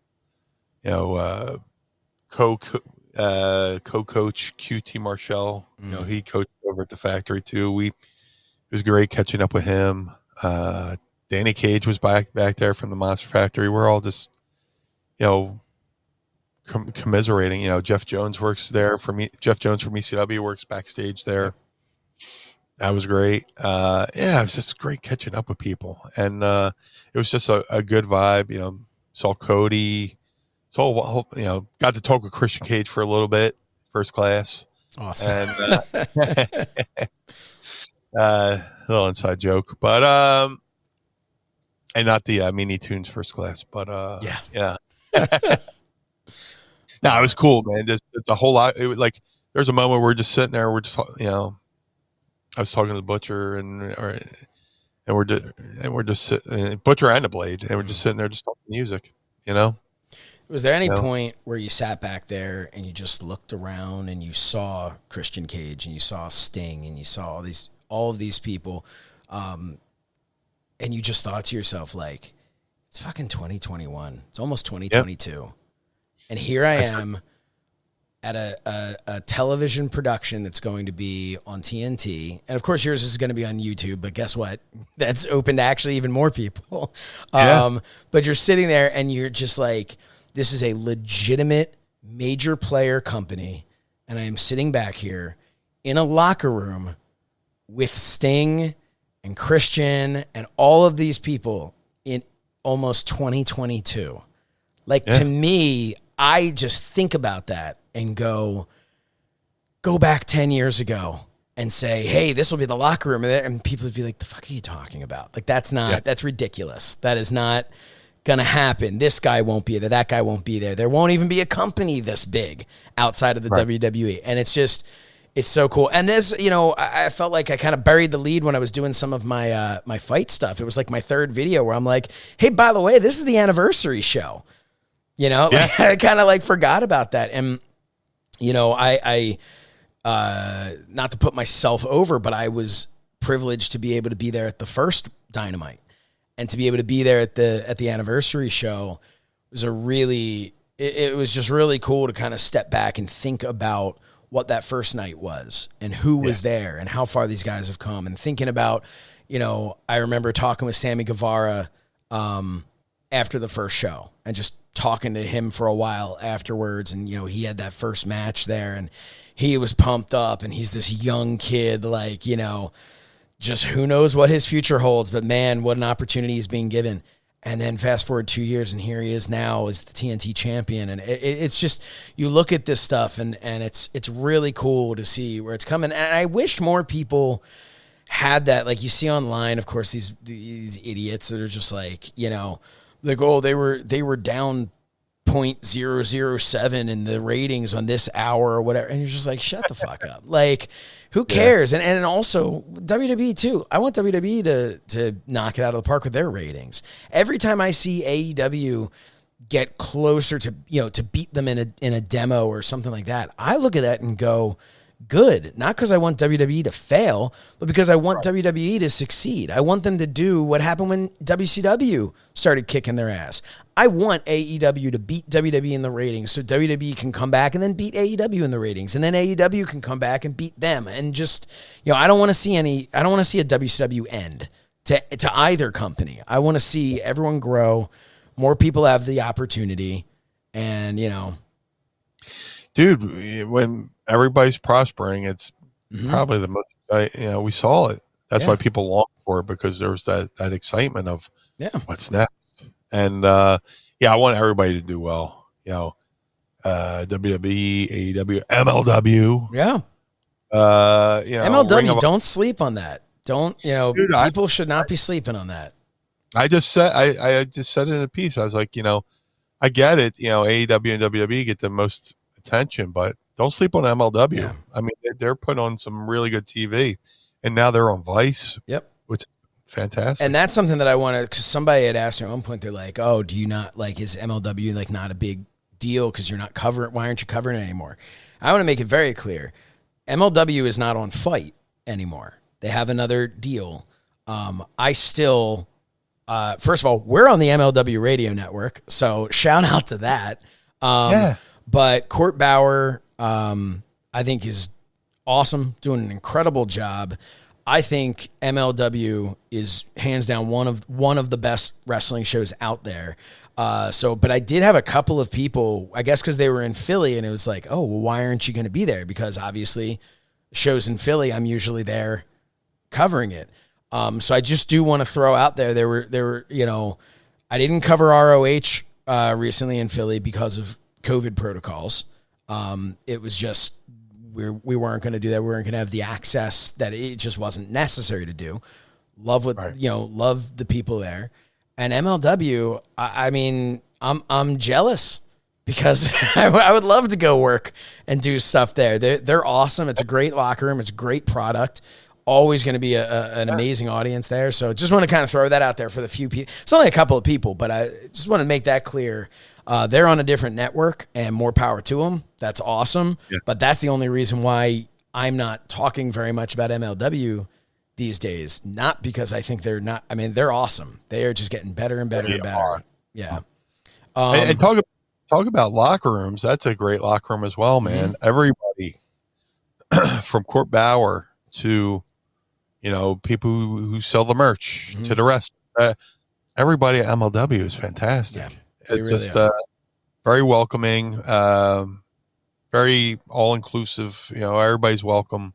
QT Marshall. He coached over at the factory too. It was great catching up with him. Danny Cage was back there from the Monster Factory. We're all just, commiserating. Jeff Jones works there for me. Jeff Jones from ECW works backstage there. That was great. It was just great catching up with people, and it was just a good vibe. Saw Cody. Got to talk with Christian Cage for a little bit, first class. Awesome. And a little inside joke, but and not the Meanie Toons first class, but yeah. No, it was cool, man. Just it's a whole lot. It was like there's a moment where we're just sitting there. We're just I was talking to the Butcher and we're just sitting, Butcher and the Blade, and we're just sitting there just talking music. Was there any point where you sat back there and you just looked around and you saw Christian Cage and you saw Sting and you saw all of these people, and you just thought to yourself, like, it's fucking 2021. It's almost 2022. Yep. And here I am at a television production that's going to be on TNT. And, of course, yours is going to be on YouTube. But guess what? That's open to actually even more people. Yeah. But you're sitting there and you're just like, this is a legitimate major player company. And I am sitting back here in a locker room with Sting and Christian and all of these people in almost 2022. Like, to me, I just think about that and go back 10 years ago and say, hey, this will be the locker room. And people would be like, the fuck are you talking about? Like, that's ridiculous. That is not going to happen. This guy won't be there. That guy won't be there. There won't even be a company this big outside of the WWE. And it's so cool. And this, I felt like I kind of buried the lead when I was doing some of my my fight stuff. It was like my third video where I'm like, hey, by the way, this is the anniversary show. Like, I kind of like forgot about that. And, I not to put myself over, but I was privileged to be able to be there at the first Dynamite and to be able to be there at the anniversary show was it was just really cool to kind of step back and think about what that first night was and who was there and how far these guys have come, and thinking about, I remember talking with Sammy Guevara after the first show and just talking to him for a while afterwards. And, he had that first match there and he was pumped up, and he's this young kid, like, just who knows what his future holds, but man, what an opportunity he's being given. And then fast forward 2 years and here he is now as the TNT champion. And it's just, you look at this stuff and it's really cool to see where it's coming. And I wish more people had that. Like, you see online, of course, these idiots that are just like, like, oh, they were down 0.007 in the ratings on this hour or whatever. And you're just like, shut the fuck up. Like, who cares? Yeah. And also WWE too. I want WWE to knock it out of the park with their ratings. Every time I see AEW get closer to, to beat them in a demo or something like that, I look at that and go, good. Not because I want WWE to fail, but because I want WWE to succeed. I want them to do what happened when WCW started kicking their ass. I want AEW to beat WWE in the ratings so WWE can come back and then beat AEW in the ratings, and then AEW can come back and beat them. And just, I don't want to see a WCW end to either company. I want to see everyone grow, more people have the opportunity, and, Dude, when everybody's prospering, it's probably the most exciting. We saw it. That's why people long for it, because there was that excitement of what's next. And I want everybody to do well. WWE, AEW, MLW. Yeah. MLW, don't sleep on that. Don't, dude, people should not be sleeping on that. I just said it in a piece. I was like, I get it. AEW and WWE get the most attention, but don't sleep on MLW. Yeah. I mean, they're put on some really good TV, and now they're on Vice. Yep. Which fantastic. And that's something that I want to, because somebody had asked me at one point, they're like, oh, do you not, like, is MLW like not a big deal because you're not covering, why aren't you covering it anymore? I want to make it very clear. MLW is not on FITE anymore. They have another deal. I still, first of all, we're on the MLW radio network, so shout out to that. But Court Bauer, I think, is awesome, doing an incredible job. I think MLW is hands down one of the best wrestling shows out there. But I did have a couple of people, I guess because they were in Philly, and it was like, oh, well, why aren't you going to be there? Because obviously shows in Philly, I'm usually there covering it. So I just do want to throw out there, there were, I didn't cover ROH recently in Philly because of COVID protocols. It was just, we weren't going to do that. We weren't going to have the access, that it just wasn't necessary to do. Love the people there. And MLW, I mean, I'm jealous because I would love to go work and do stuff there. They're awesome. It's a great locker room. It's a great product. Always going to be an amazing audience there. So just want to kind of throw that out there for the few people. It's only a couple of people, but I just want to make that clear. They're on a different network, and more power to them. That's awesome. Yeah. But that's the only reason why I'm not talking very much about MLW these days. Not because I think they're not. I mean, they're awesome. They are just getting better and better and better. Yeah. And talk about locker rooms. That's a great locker room as well, man. Mm-hmm. Everybody from Court Bauer to, people who sell the merch to the rest. Everybody at MLW is fantastic. Yeah. It's really just very welcoming, very all-inclusive. Everybody's welcome.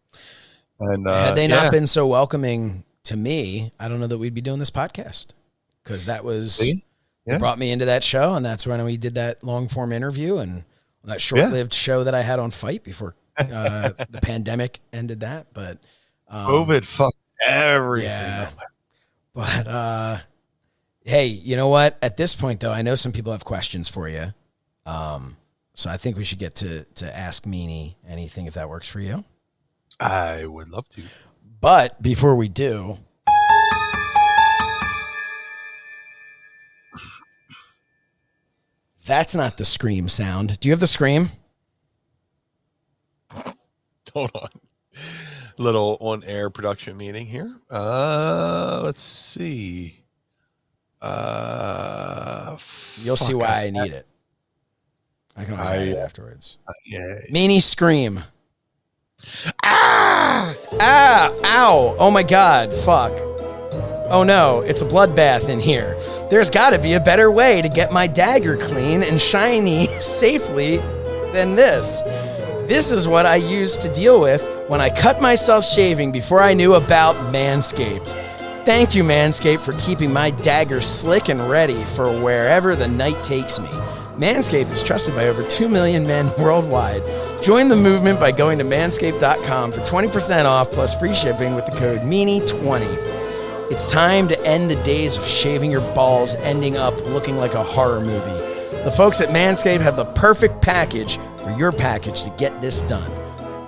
And had they not been so welcoming to me, I don't know that we'd be doing this podcast, because that was they brought me into that show, and that's when we did that long-form interview and that short-lived show that I had on FITE before the pandemic ended that. But COVID fucked everything. Yeah, but. Hey, you know what? At this point, though, I know some people have questions for you. So I think we should get to Ask Meanie anything, if that works for you. I would love to. But before we do, that's not the scream sound. Do you have the scream? Hold on. little on-air production meeting here. Let's see. You'll see why I need it. I can always add it afterwards. Yeah. Meanie scream. Ah! Ah! Ow! Oh my God! Fuck! Oh no! It's a bloodbath in here. There's got to be a better way to get my dagger clean and shiny safely than this. This is what I used to deal with when I cut myself shaving before I knew about Manscaped. Thank you, Manscaped, for keeping my dagger slick and ready for wherever the night takes me. Manscaped is trusted by over 2 million men worldwide. Join the movement by going to manscaped.com for 20% off plus free shipping with the code MEANIE20. It's time to end the days of shaving your balls ending up looking like a horror movie. The folks at Manscaped have the perfect package for your package to get this done.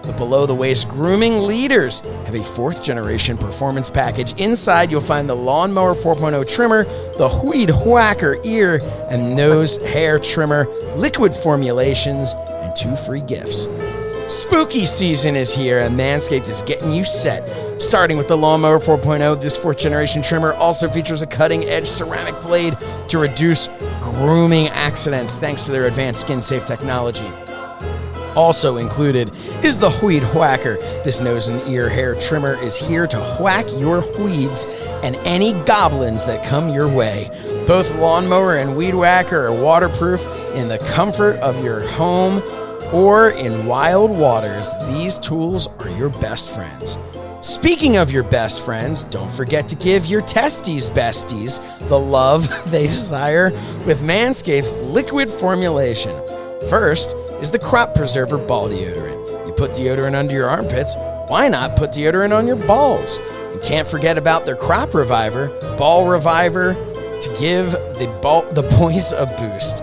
The below-the-waist grooming leaders have a 4th-generation performance package. Inside, you'll find the Lawnmower 4.0 trimmer, the Weed Whacker ear and nose hair trimmer, liquid formulations, and 2 free gifts. Spooky season is here, and Manscaped is getting you set. Starting with the Lawnmower 4.0, this 4th-generation trimmer also features a cutting-edge ceramic blade to reduce grooming accidents thanks to their advanced skin-safe technology. Also included is the Weed Whacker. This nose and ear hair trimmer is here to whack your weeds and any goblins that come your way. Both Lawnmower and Weed Whacker are waterproof in the comfort of your home or in wild waters. These tools are your best friends. Speaking of your best friends, don't forget to give your testes besties the love they desire with Manscaped's liquid formulation. First is the Crop Preserver Ball Deodorant. You put deodorant under your armpits, why not put deodorant on your balls? You can't forget about their Crop Reviver, Ball Reviver, to give the boys a boost.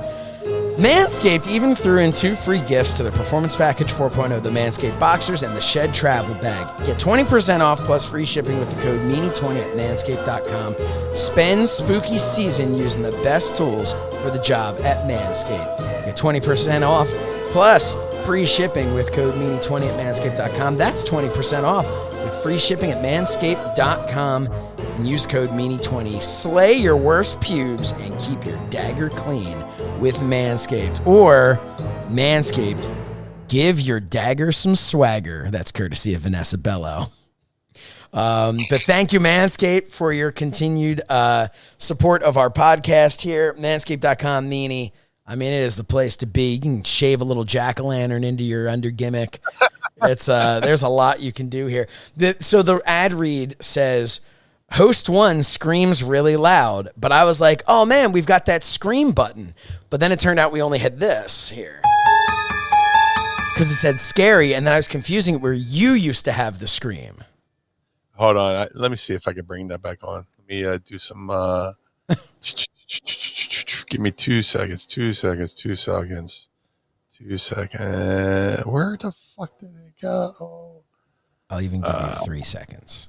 Manscaped even threw in 2 free gifts to their Performance Package 4.0, the Manscaped Boxers and the Shed Travel Bag. Get 20% off plus free shipping with the code MEANIE20 at manscaped.com. Spend spooky season using the best tools for the job at Manscaped. Get 20% off plus free shipping with code MEANIE20 at manscaped.com. That's 20% off with free shipping at manscaped.com and use code MEANIE20. Slay your worst pubes and keep your dagger clean with Manscaped. Or Manscaped, give your dagger some swagger. That's courtesy of Vanessa Bello. But thank you, Manscaped, for your continued support of our podcast here. Manscaped.com, Meanie. I mean, it is the place to be. You can shave a little jack-o'-lantern into your under gimmick. It's there's a lot you can do here. So the ad read says, host 1 screams really loud. But I was like, oh, man, we've got that scream button. But then it turned out we only had this here. Because it said scary, and then I was confusing it where you used to have the scream. Hold on. Let me see if I can bring that back on. Let me do some... Give me 2 seconds. 2 seconds. 2 seconds. 2 seconds. Where the fuck did it go? I'll even give you 3 seconds.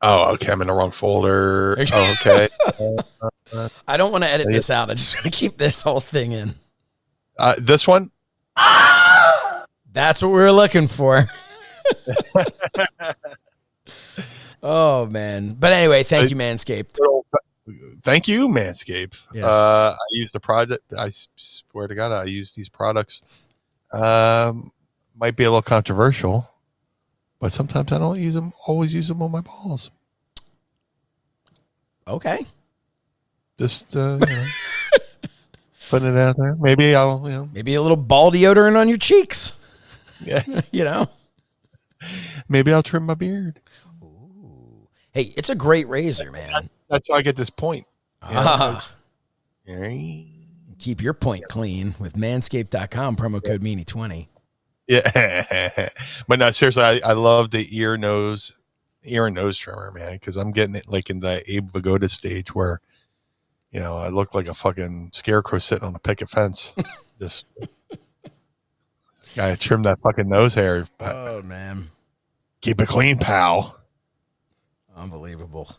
Oh, okay. I'm in the wrong folder. Oh, okay. I don't want to edit this out. I just want to keep this whole thing in. This one? That's what we were looking for. Oh, man. But anyway, thank you, Manscaped. Thank you, Manscaped. Yes. I use the product. I swear to God, I use these products. Might be a little controversial, but sometimes I don't use them. Always use them on my balls. Okay. Just putting it out there. Maybe I'll maybe a little ball deodorant on your cheeks. Yeah. Maybe I'll trim my beard. Ooh. Hey, it's a great razor, man. That's how I get this point. Keep your point clean with manscaped.com, promo code MEANIE20. Yeah. But no, seriously, I love the ear and nose trimmer, man, because I'm getting it like in the Abe Vigoda stage where, I look like a fucking scarecrow sitting on a picket fence. Just gotta trim that fucking nose hair. But oh, man. Keep it clean, pal. Unbelievable.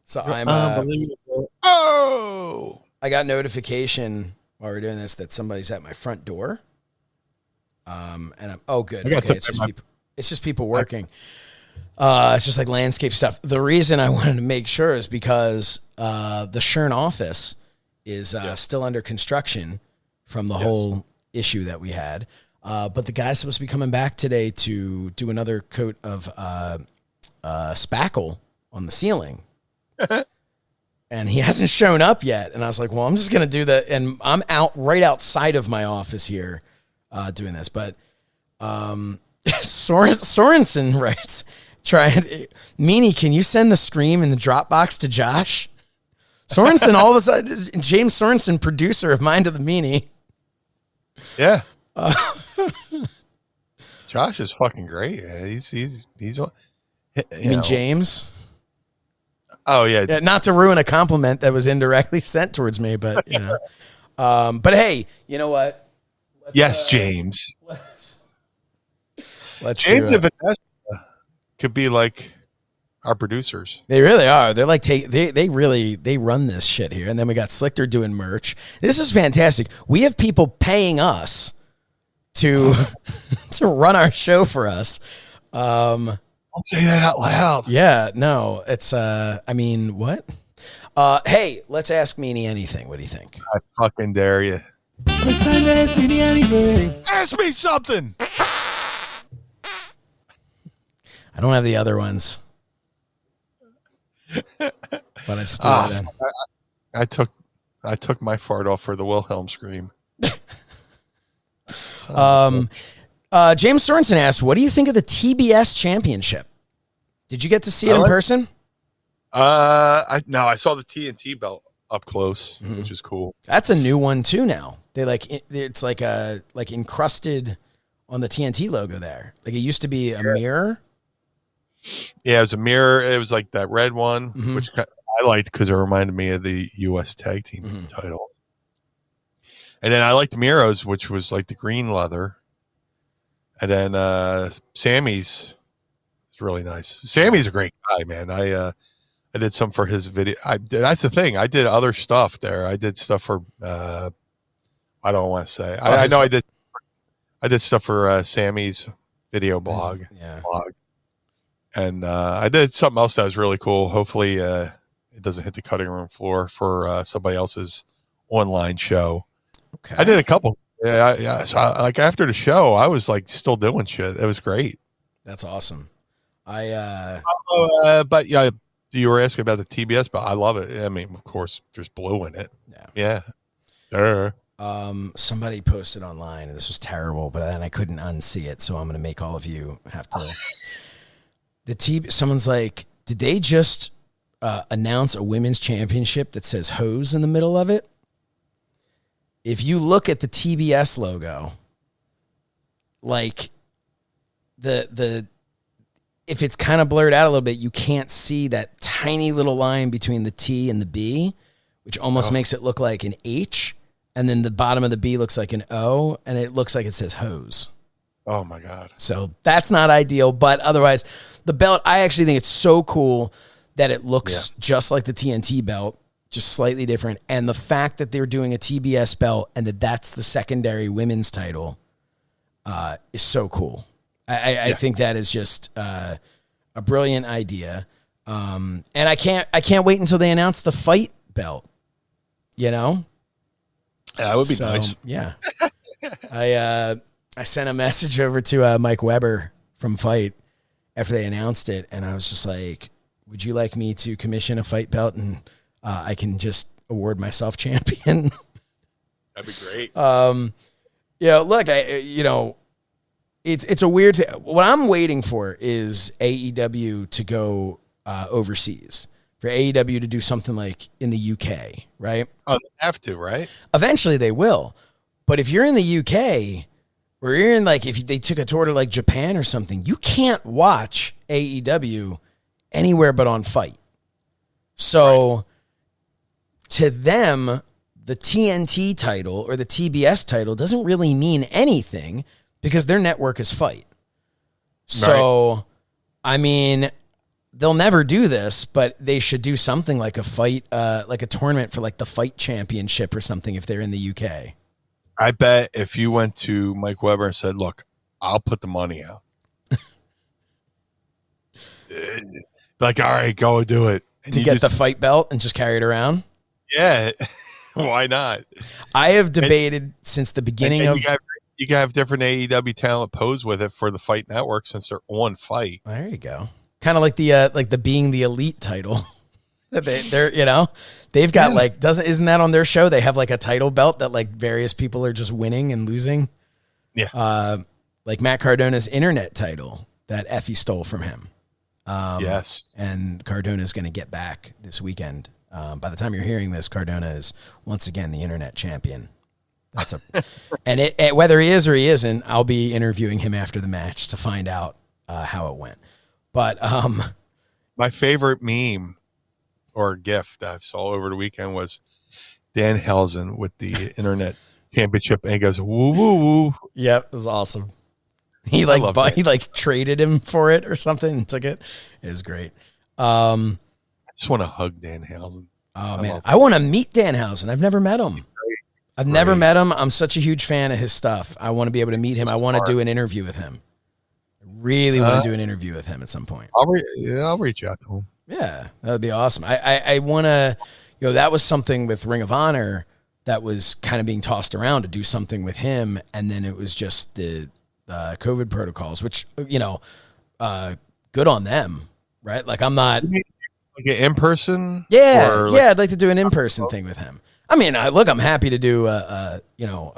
So I'm unbelievable. I got notification while we're doing this that somebody's at my front door. Good. I got Okay, it's just people working. It's just like landscape stuff. The reason I wanted to make sure is because the Shern office is still under construction from the whole issue that we had. But the guy's supposed to be coming back today to do another coat of spackle on the ceiling. And he hasn't shown up yet. And I was like, well, I'm just going to do that. And I'm right outside of my office here doing this. But Sorensen writes, Meanie, can you send the stream in the Dropbox to Josh? Sorensen, all of a sudden, James Sorensen, producer of Mind of the Meanie. Yeah. Josh is fucking great. He's you mean James? Oh yeah. Not to ruin a compliment that was indirectly sent towards me, but you know. But hey, you know what? James. Let's James do it. and Vanessa could be like our producers. They really are. They're like they run this shit here. And then we got Slichter doing merch. This is fantastic. We have people paying us to run our show for us. Don't say that out loud. Yeah, no, it's I mean, what? Hey, let's ask Meanie anything. What do you think? I fucking dare you. It's time to ask me anything. Ask me something. I don't have the other ones. But I still I took my fart off for the Wilhelm scream. James Sorensen asked, what do you think of the TBS championship? Did you get to see it in person? I saw the TNT belt up close, which is cool. That's a new one too now. They it's like encrusted on the TNT logo there. Like it used to be a mirror. Yeah, it was a mirror. It was like that red one, which I liked because it reminded me of the U.S. Tag Team titles. And then I liked Miro's, which was like the green leather. And then Sammy's is really nice. Sammy's a great guy, man. I did some for his video. That's the thing. I did other stuff there. I did stuff for I don't want to say. I know I did stuff for Sammy's video blog. And I did something else that was really cool. Hopefully it doesn't hit the cutting room floor for somebody else's online show. Okay. I did a couple. Yeah. So like after the show, I was like still doing shit. It was great. That's awesome. But yeah, you were asking about the TBS, but I love it. I mean, of course, there's blue in it. Yeah. Somebody posted online, and this was terrible, but then I couldn't unsee it, so I'm going to make all of you have to. Someone's like, did they just announce a women's championship that says hose in the middle of it? If you look at the TBS logo, like if it's kind of blurred out a little bit, you can't see that tiny little line between the T and the B, which almost makes it look like an H. And then the bottom of the B looks like an O, and it looks like it says hose. Oh my God. So that's not ideal, but otherwise the belt, I actually think it's so cool that it looks just like the TNT belt, just slightly different. And the fact that they're doing a TBS belt and that's the secondary women's title is so cool. I think that is just a brilliant idea. And I can't wait until they announce the FITE belt, you know? That would be nice. Yeah. I sent a message over to Mike Weber from FITE after they announced it, and I was just like, would you like me to commission a FITE belt and I can just award myself champion? That'd be great. Look, it's a weird thing. What I'm waiting for is AEW to go overseas, for AEW to do something like in the UK, right? Oh, they have to, right? Eventually they will. But if you're in the UK, or you're in if they took a tour to like Japan or something, you can't watch AEW anywhere but on FITE. So to them, the TNT title or the TBS title doesn't really mean anything because their network is FITE. So, I mean, they'll never do this, but they should do something like a FITE, like a tournament for like the FITE championship or something if they're in the UK. I bet if you went to Mike Weber and said, "Look, I'll put the money out," like, all right, go do it. And to get the fight belt and just carry it around. Yeah, why not? I have debated since the beginning of. You can have different AEW talent pose with it for the Fight Network since they're on Fight. There you go. Kind of like the Being the Elite title. They're they've got isn't that on their show? They have like a title belt that like various people are just winning and losing. Yeah. Like Matt Cardona's internet title that Effie stole from him. Yes. And Cardona is going to get back this weekend. By the time you're hearing this, Cardona is once again the internet champion. And whether he is or he isn't, I'll be interviewing him after the match to find out how it went. But my favorite meme or GIF that I saw over the weekend was Dan Helsen with the internet championship, and he goes, "Woo woo woo." Yep, it was awesome. He traded him for it or something and took it. It was great. I just want to hug Dan Helsen. Oh man, I want to meet Dan Helsen. I've never met him. I've never met him. I'm such a huge fan of his stuff. I want to be able to meet him. I want to do an interview with him. I really want to do an interview with him at some point. I'll reach out to him. Yeah, that would be awesome. I want to, that was something with Ring of Honor that was kind of being tossed around to do something with him. And then it was just the COVID protocols, which, good on them, right? Like I'm not. Like an in-person? Yeah, I'd like to do an in-person thing with him. I mean, I'm happy to do a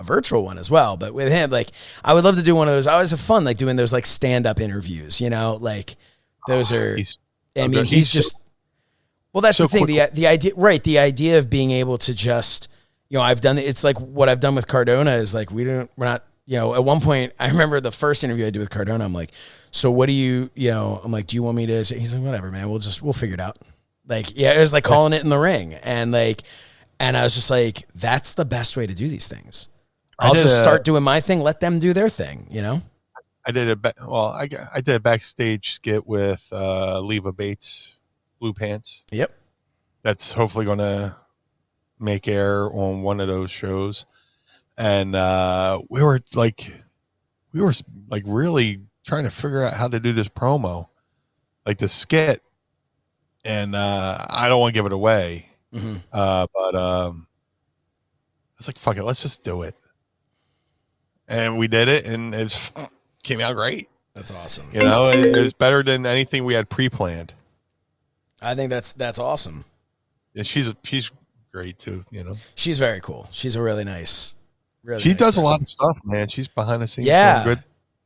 virtual one as well. But with him, like, I would love to do one of those. I always have fun, like doing those like stand-up interviews. Like those are. He's just. Well, that's so the thing. The idea, right? The idea of being able to just, I've done. It's like what I've done with Cardona is like we're not. At one point, I remember the first interview I did with Cardona. I'm like, so what do you? I'm like, do you want me to? He's like, whatever, man. We'll figure it out. Like, yeah, it was like calling it in the ring, and like. And I was just like, that's the best way to do these things. I'll just start doing my thing. Let them do their thing, I did I did a backstage skit with Leva Bates, Blue Pants. Yep. That's hopefully going to make air on one of those shows. And we were really trying to figure out how to do this promo, like the skit. And I don't want to give it away. Mm-hmm. But I was like, fuck it, let's just do it. And we did it, and it came out great. That's awesome. It was better than anything we had pre-planned. I think that's awesome. And she's great too, She's very cool. She's a really nice, she nice does person. a lot of stuff, man. She's behind the scenes. Yeah.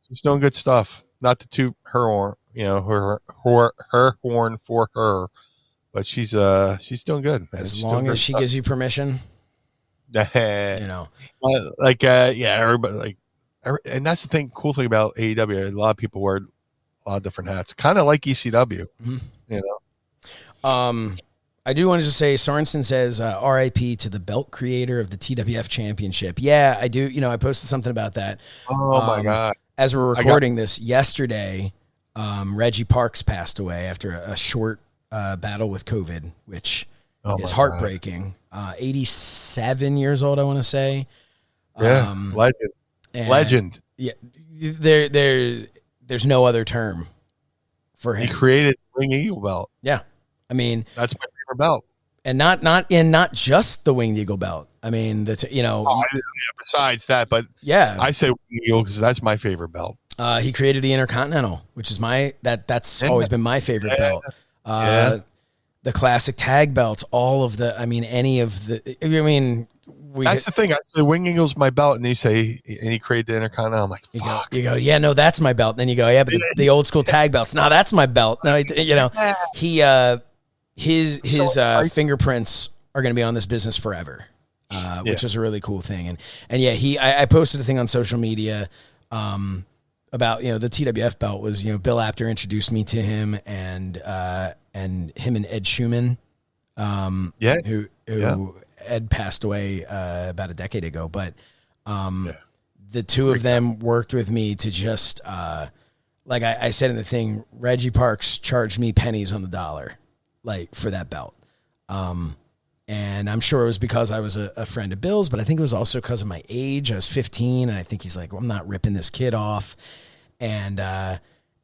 She's doing good stuff. Not to toot her horn, her horn for her. But she's doing good, man. As long as she gives you permission, everybody, and that's the thing. Cool thing about AEW, a lot of people wear a lot of different hats, kind of like ECW. Mm-hmm. I do want to just say, Sorensen says, "R.I.P. to the belt creator of the TWF Championship." Yeah, I do. I posted something about that. Oh my god! As we're recording this yesterday, Reggie Parks passed away after a short. Battle with COVID, which is heartbreaking. 87 years old, I want to say. Yeah, legend. Yeah, there's no other term for him. He created the Winged Eagle belt. Yeah, I mean that's my favorite belt, and not just the Winged Eagle belt. I mean besides that, but yeah, I say Winged Eagle because that's my favorite belt. He created the Intercontinental, which is that's always been my favorite belt. The classic tag belts, all of the, any of the, that's the thing. I say Winged Eagle's my belt, and they say, and he created the Intercontinental. I'm like, fuck. You go, yeah, no, that's my belt. Then you go, yeah, but the old school tag belts, no, that's my belt. No, his fingerprints are going to be on this business forever, which is a really cool thing. And yeah, I posted a thing on social media, about the TWF belt was Bill Apter introduced me to him and him and Ed Schumann, who Ed passed away about a decade ago, but the two of them worked with me to just like I said in the thing, Reggie Parks charged me pennies on the dollar, like for that belt, And I'm sure it was because I was a friend of Bill's, but I think it was also because of my age. I was 15, and I think he's like, well, I'm not ripping this kid off. And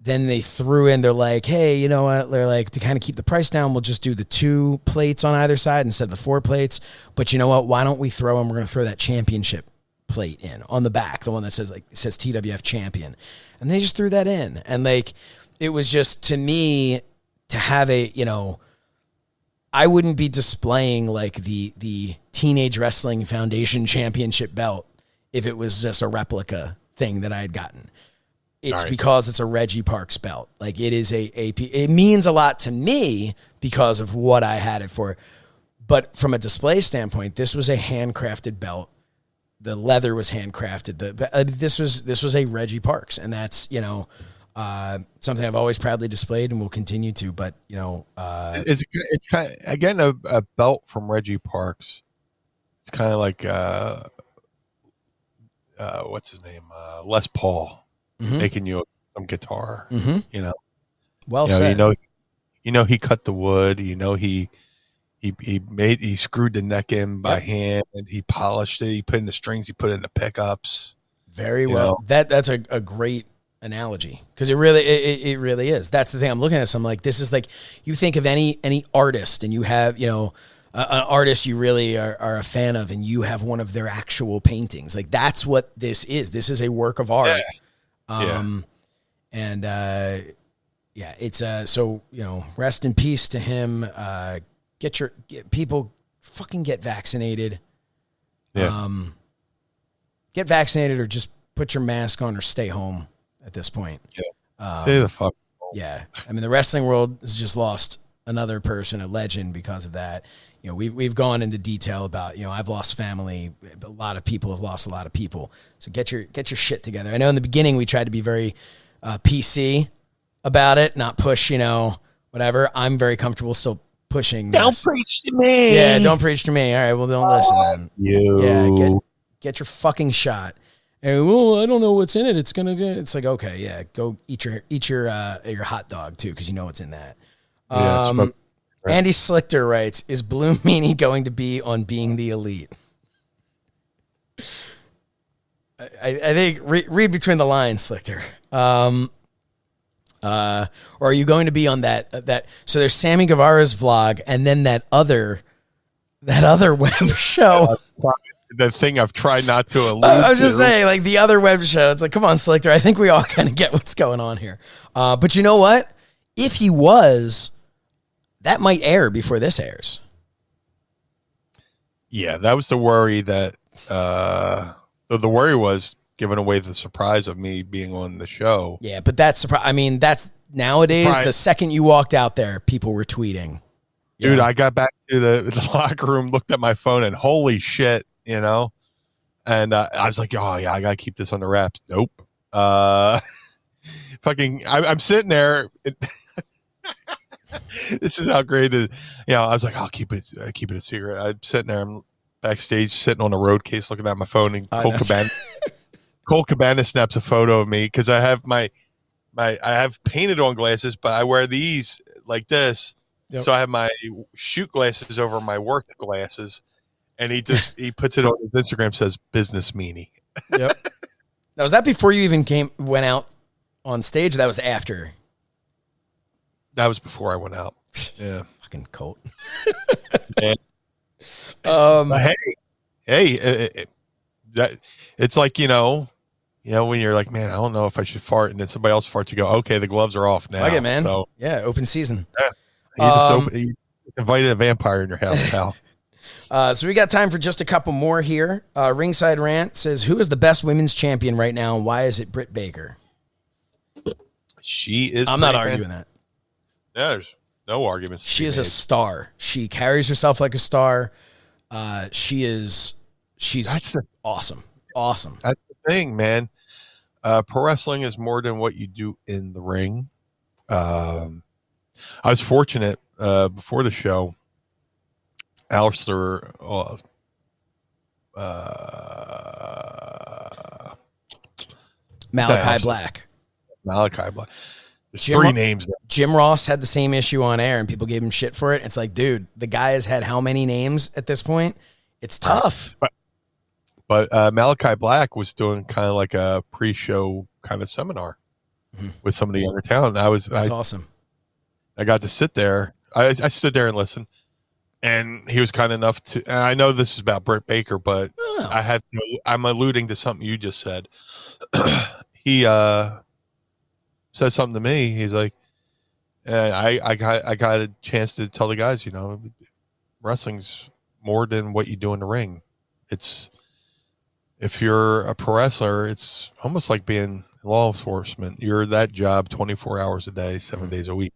then they threw in, they're like, hey, you know what? They're like, to kind of keep the price down, we'll just do the 2 plates on either side instead of the 4 plates. But you know what? Why don't we throw them? We're going to throw that championship plate in on the back, the one that says like it says TWF champion. And they just threw that in. And like, it was just, to me, to have a, you know, I wouldn't be displaying like the Teenage Wrestling Foundation championship belt if it was just a replica thing that I had gotten. It's because it's a Reggie Parks belt. Like, it is it means a lot to me because of what I had it for. But from a display standpoint, this was a handcrafted belt. The leather was handcrafted. This was a Reggie Parks, and that's, you know, something I've always proudly displayed and will continue to. But, you know, it's kind of, again, a belt from Reggie Parks. It's kind of like what's his name, Les Paul, making you some guitar. You know, well said. You know, he cut the wood. You know, he screwed the neck in by hand, and he polished it. He put in the strings. He put in the pickups. Very well. That's a great analogy, because it really is. That's the thing. I'm looking at this. I'm like, this is like, you think of any artist, and you have, you know, an artist you really are a fan of, and you have one of their actual paintings. Like, that's what this is. This is a work of art. And it's so, you know, rest in peace to him. Get people fucking get vaccinated. Get vaccinated, or just put your mask on, or stay home at this point. Stay the fuck home. Yeah. I mean, the wrestling world has just lost another person, a legend, because of that. You know, we've gone into detail about, you know, I've lost family. A lot of people have lost a lot of people. So get your shit together. I know in the beginning we tried to be very PC about it, not push, you know, whatever. I'm very comfortable still pushing. Don't preach to me. Yeah, don't preach to me. All right, well, don't listen then. Yeah, get your fucking shot. And, well, I don't know what's in it. It's like, okay, yeah, go eat your hot dog too, because you know what's in that. Andy Slichter writes, is Blue Meanie going to be on Being the Elite? I think read between the lines, Slichter. Or are you going to be on that? So there's Sammy Guevara's vlog, and then that other web show. The thing I've tried not to allude I was just saying, like, the other web show. It's like, come on, Slichter. I think we all kind of get what's going on here. But you know what? If he was, that might air before this airs. Yeah, that was the worry that the worry was giving away the surprise of me being on the show. Yeah, but that's that's nowadays, the second you walked out there, people were tweeting. Dude, I got back to the locker room, looked at my phone, and holy shit, you know? And I was like, oh, yeah, I got to keep this on the wraps. Nope. I'm sitting there. This is how great it is. You know, I was like, I'll keep it a secret. I'm sitting there, I'm backstage, sitting on a road case, looking at my phone, and Cole Cabana snaps a photo of me, because I have I have painted on glasses, but I wear these like this. Yep. So I have my shoot glasses over my work glasses, and he puts it on his Instagram, says business meanie. Yep. Now, was that before you even went out on stage? Or that was after? That was before I went out. Yeah. Fucking Colt. Yeah. It's like, you know, when you're like, man, I don't know if I should fart, and then somebody else farts, you go, okay, the gloves are off now. Fuck it, man. So, yeah, open season. Yeah. You just invited a vampire in your house, pal. So we got time for just a couple more here. Ringside Rant says, who is the best women's champion right now, and why is it Britt Baker? She is. I'm not arguing that. Yeah, there's no arguments. She is a star. She carries herself like a star. She's awesome. Awesome. That's the thing, man. Pro wrestling is more than what you do in the ring. I was fortunate before the show. Alistair, Malachi Black. There's three names. Jim Ross had the same issue on air, and people gave him shit for it. It's like, dude, the guy has had how many names at this point? It's tough. But Malachi Black was doing kind of like a pre-show kind of seminar with some of the younger talent. That's awesome. I got to sit there. I stood there and listened, and he was kind enough to. And I know this is about Britt Baker, but I'm alluding to something you just said. He says something to me. He's like, I got a chance to tell the guys, wrestling's more than what you do in the ring. If you're a pro wrestler, it's almost like being law enforcement. You're that job 24 hours a day, 7 days a week,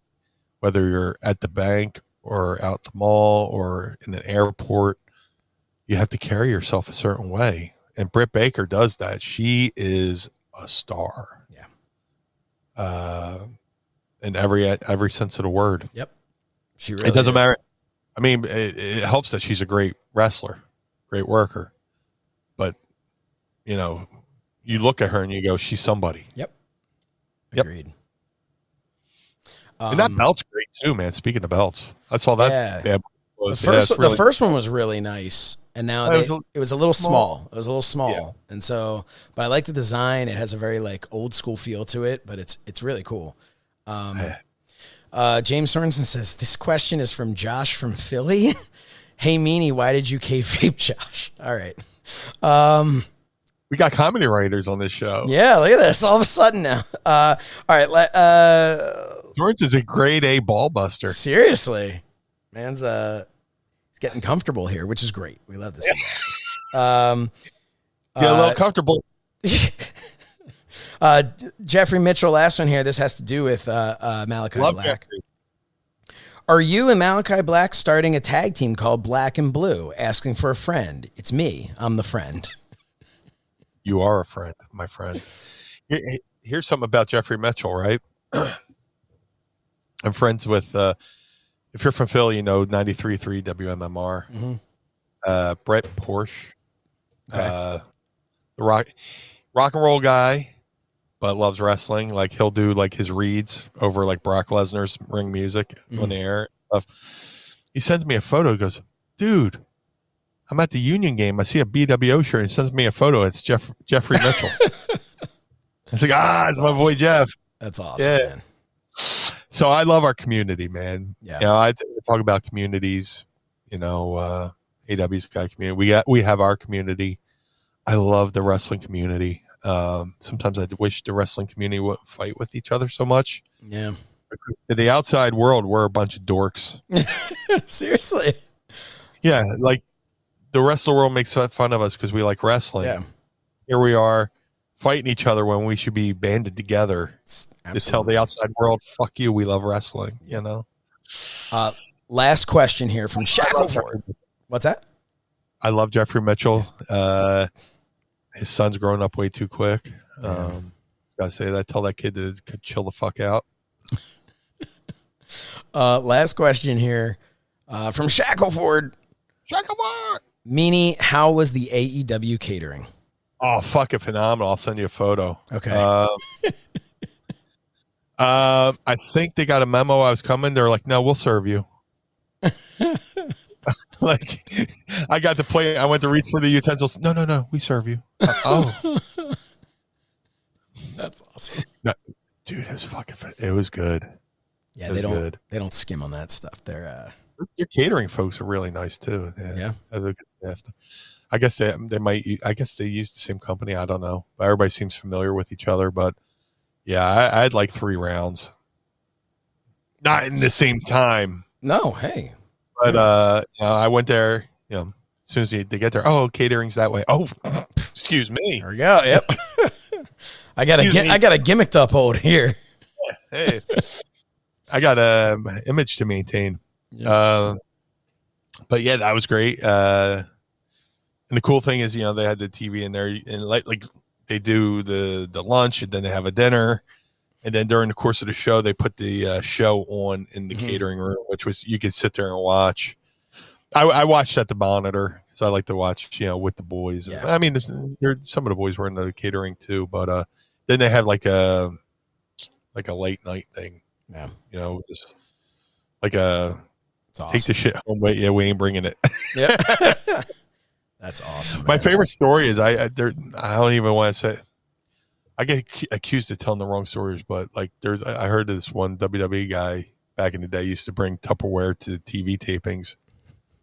whether you're at the bank or out the mall or in an airport. You have to carry yourself a certain way. And Britt Baker does that. She is a star. In every sense of the word. Yep. She really it doesn't is. matter. I mean, it helps that she's a great wrestler, great worker. But, you look at her and you go, she's somebody. Yep. Agreed. And that belt's great too, man. Speaking of belts, I saw that. Yeah. The first one was really nice. And now it was a little small. It was a little small. Yeah. And so, but I like the design. It has a very like old school feel to it, but it's really cool. James Sorensen says, this question is from Josh from Philly. Hey, Meanie, why did you kayfabe Josh? All right. We got comedy writers on this show. Yeah, look at this. All of a sudden now. All right. Sorensen's a grade A ball buster. Seriously. Man's he's getting comfortable here, which is great. We love to see that. Get a little comfortable. Jeffrey Mitchell, last one here. This has to do with Malachi Love Black. Jeffrey. Are you and Malachi Black starting a tag team called Black and Blue? Asking for a friend. It's me. I'm the friend. You are a friend, my friend. Here's something about Jeffrey Mitchell, right? I'm friends with, if you're from Philly, 93.3 WMMR. Mm-hmm. Brett Porsche. Okay. The rock and roll guy, but loves wrestling. Like he'll do like his reads over like Brock Lesnar's ring music on the air and stuff. He sends me a photo. He goes, dude, I'm at the Union game. I see a BWO shirt. He sends me a photo. It's Jeffrey Mitchell. It's like, it's my boy Jeff. That's awesome, man. So I love our community, man. Yeah. I talk about communities, AW's guy community. We have our community. I love the wrestling community. Sometimes I wish the wrestling community wouldn't fight with each other so much. Yeah. Because in the outside world, we're a bunch of dorks. Seriously. Yeah. Like the rest of the world makes fun of us because we like wrestling. Yeah. Here we are fighting each other when we should be banded together to tell the outside world, fuck you, we love wrestling, Last question here from Shackleford. What's that? I love Jeffrey Mitchell. His son's growing up way too quick. Gotta say that. Tell that kid to chill the fuck out. Last question here from Shackleford. Meanie, how was the AEW catering? Oh, fucking phenomenal. I'll send you a photo. Okay. I think they got a memo I was coming. They're like, no, we'll serve you. Like, I got to play. I went to reach for the utensils. No, we serve you. That's awesome. No, dude, it was fucking. It was good. Yeah, they don't skim on that stuff. Their catering folks are really nice too. Yeah. They have a good staff. I guess they might. I guess they use the same company. I don't know. But everybody seems familiar with each other. But yeah, I had like 3 rounds. Not in the same time. No, hey. But I went there. As soon as they get there, catering's that way. Oh, excuse me. There we go. Yep. I got a gimmick to uphold here. Hey, I got a image to maintain. Yeah. But yeah, that was great. And the cool thing is, they had the TV in there, and like they do the lunch, and then they have a dinner, and then during the course of the show, they put the show on in the catering room, which was you could sit there and watch. I watched at the monitor, so I like to watch, with the boys. Yeah. I mean, some of the boys were in the catering too, but then they have like like a late night thing. Yeah. You know, just like a Awesome. take the shit home, but yeah, we ain't bringing it. Yeah. That's awesome. Man. My favorite story is I don't even want to say. I get accused of telling the wrong stories, but like I heard this one WWE guy back in the day used to bring Tupperware to TV tapings,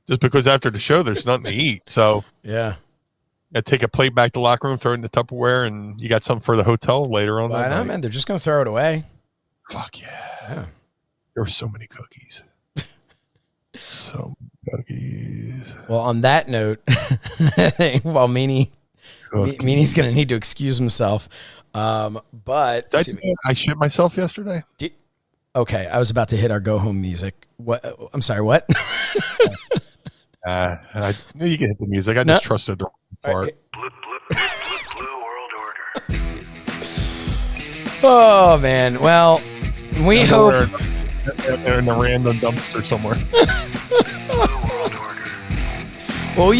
just because after the show there's nothing to eat. So yeah, take a plate back to the locker room, throw it in the Tupperware, and you got something for the hotel later on. Why not, man? They're just gonna throw it away. Fuck yeah. There were so many cookies. So many cookies. Well, on that note, while Meanie's gonna need to excuse himself. But I shit myself yesterday. Okay, I was about to hit our go home music. What? I'm sorry. What? I knew you could hit the music. I just trusted the fart. Blue World Order. Oh man. Well, we hope they're in the random dumpster somewhere. Well,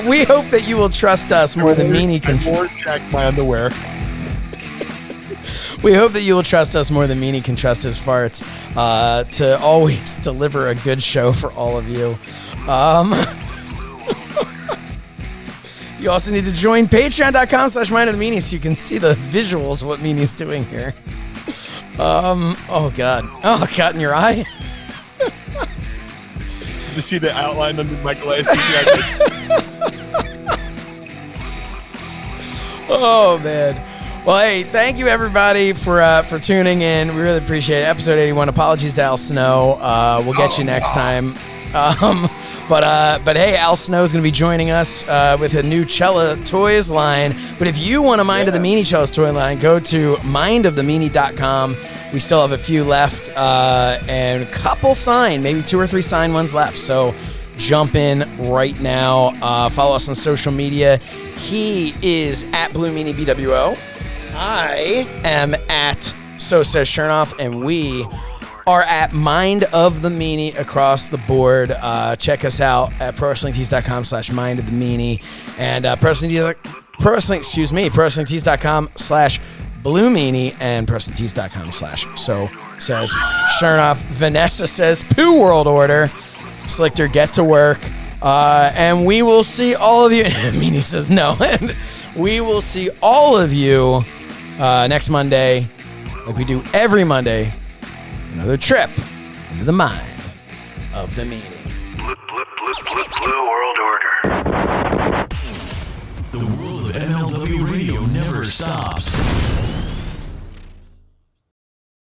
we hope that you will trust us more than Meanie can. Check my underwear. We hope that you will trust us more than Meanie can trust his farts to always deliver a good show for all of you. You also need to join patreon.com/mindofthemeanie so you can see the visuals of what Meanie's doing here. Oh God, in your eye? To see the outline under my glasses. Oh man. Well, hey, thank you everybody for tuning in. We really appreciate it. Episode 81. Apologies to Al Snow. We'll get you next time. But hey, Al Snow is going to be joining us with a new Cella Toys line. But if you want a Mind of the Meanie Cella's toy line, go to mindofthemeanie.com. We still have a few left and a couple signed, maybe 2 or 3 signed ones left. So jump in right now. Follow us on social media. He is at Blue Meanie BWO. I am at So Says Shernoff, and we are at Mind of the Meanie across the board. Check us out at prowrestlingtees.com/mindofthemeanie and prowrestlingtees.com/Blue Meanie and prowrestlingtees.com/So Says Shernoff. Vanessa says Poo World Order. Slichter, get to work. And we will see all of you. Meanie says no. And we will see all of you next Monday, like we do every Monday, for another trip into the mind of the Meanie. Blue World Order. The world of MLW radio never stops.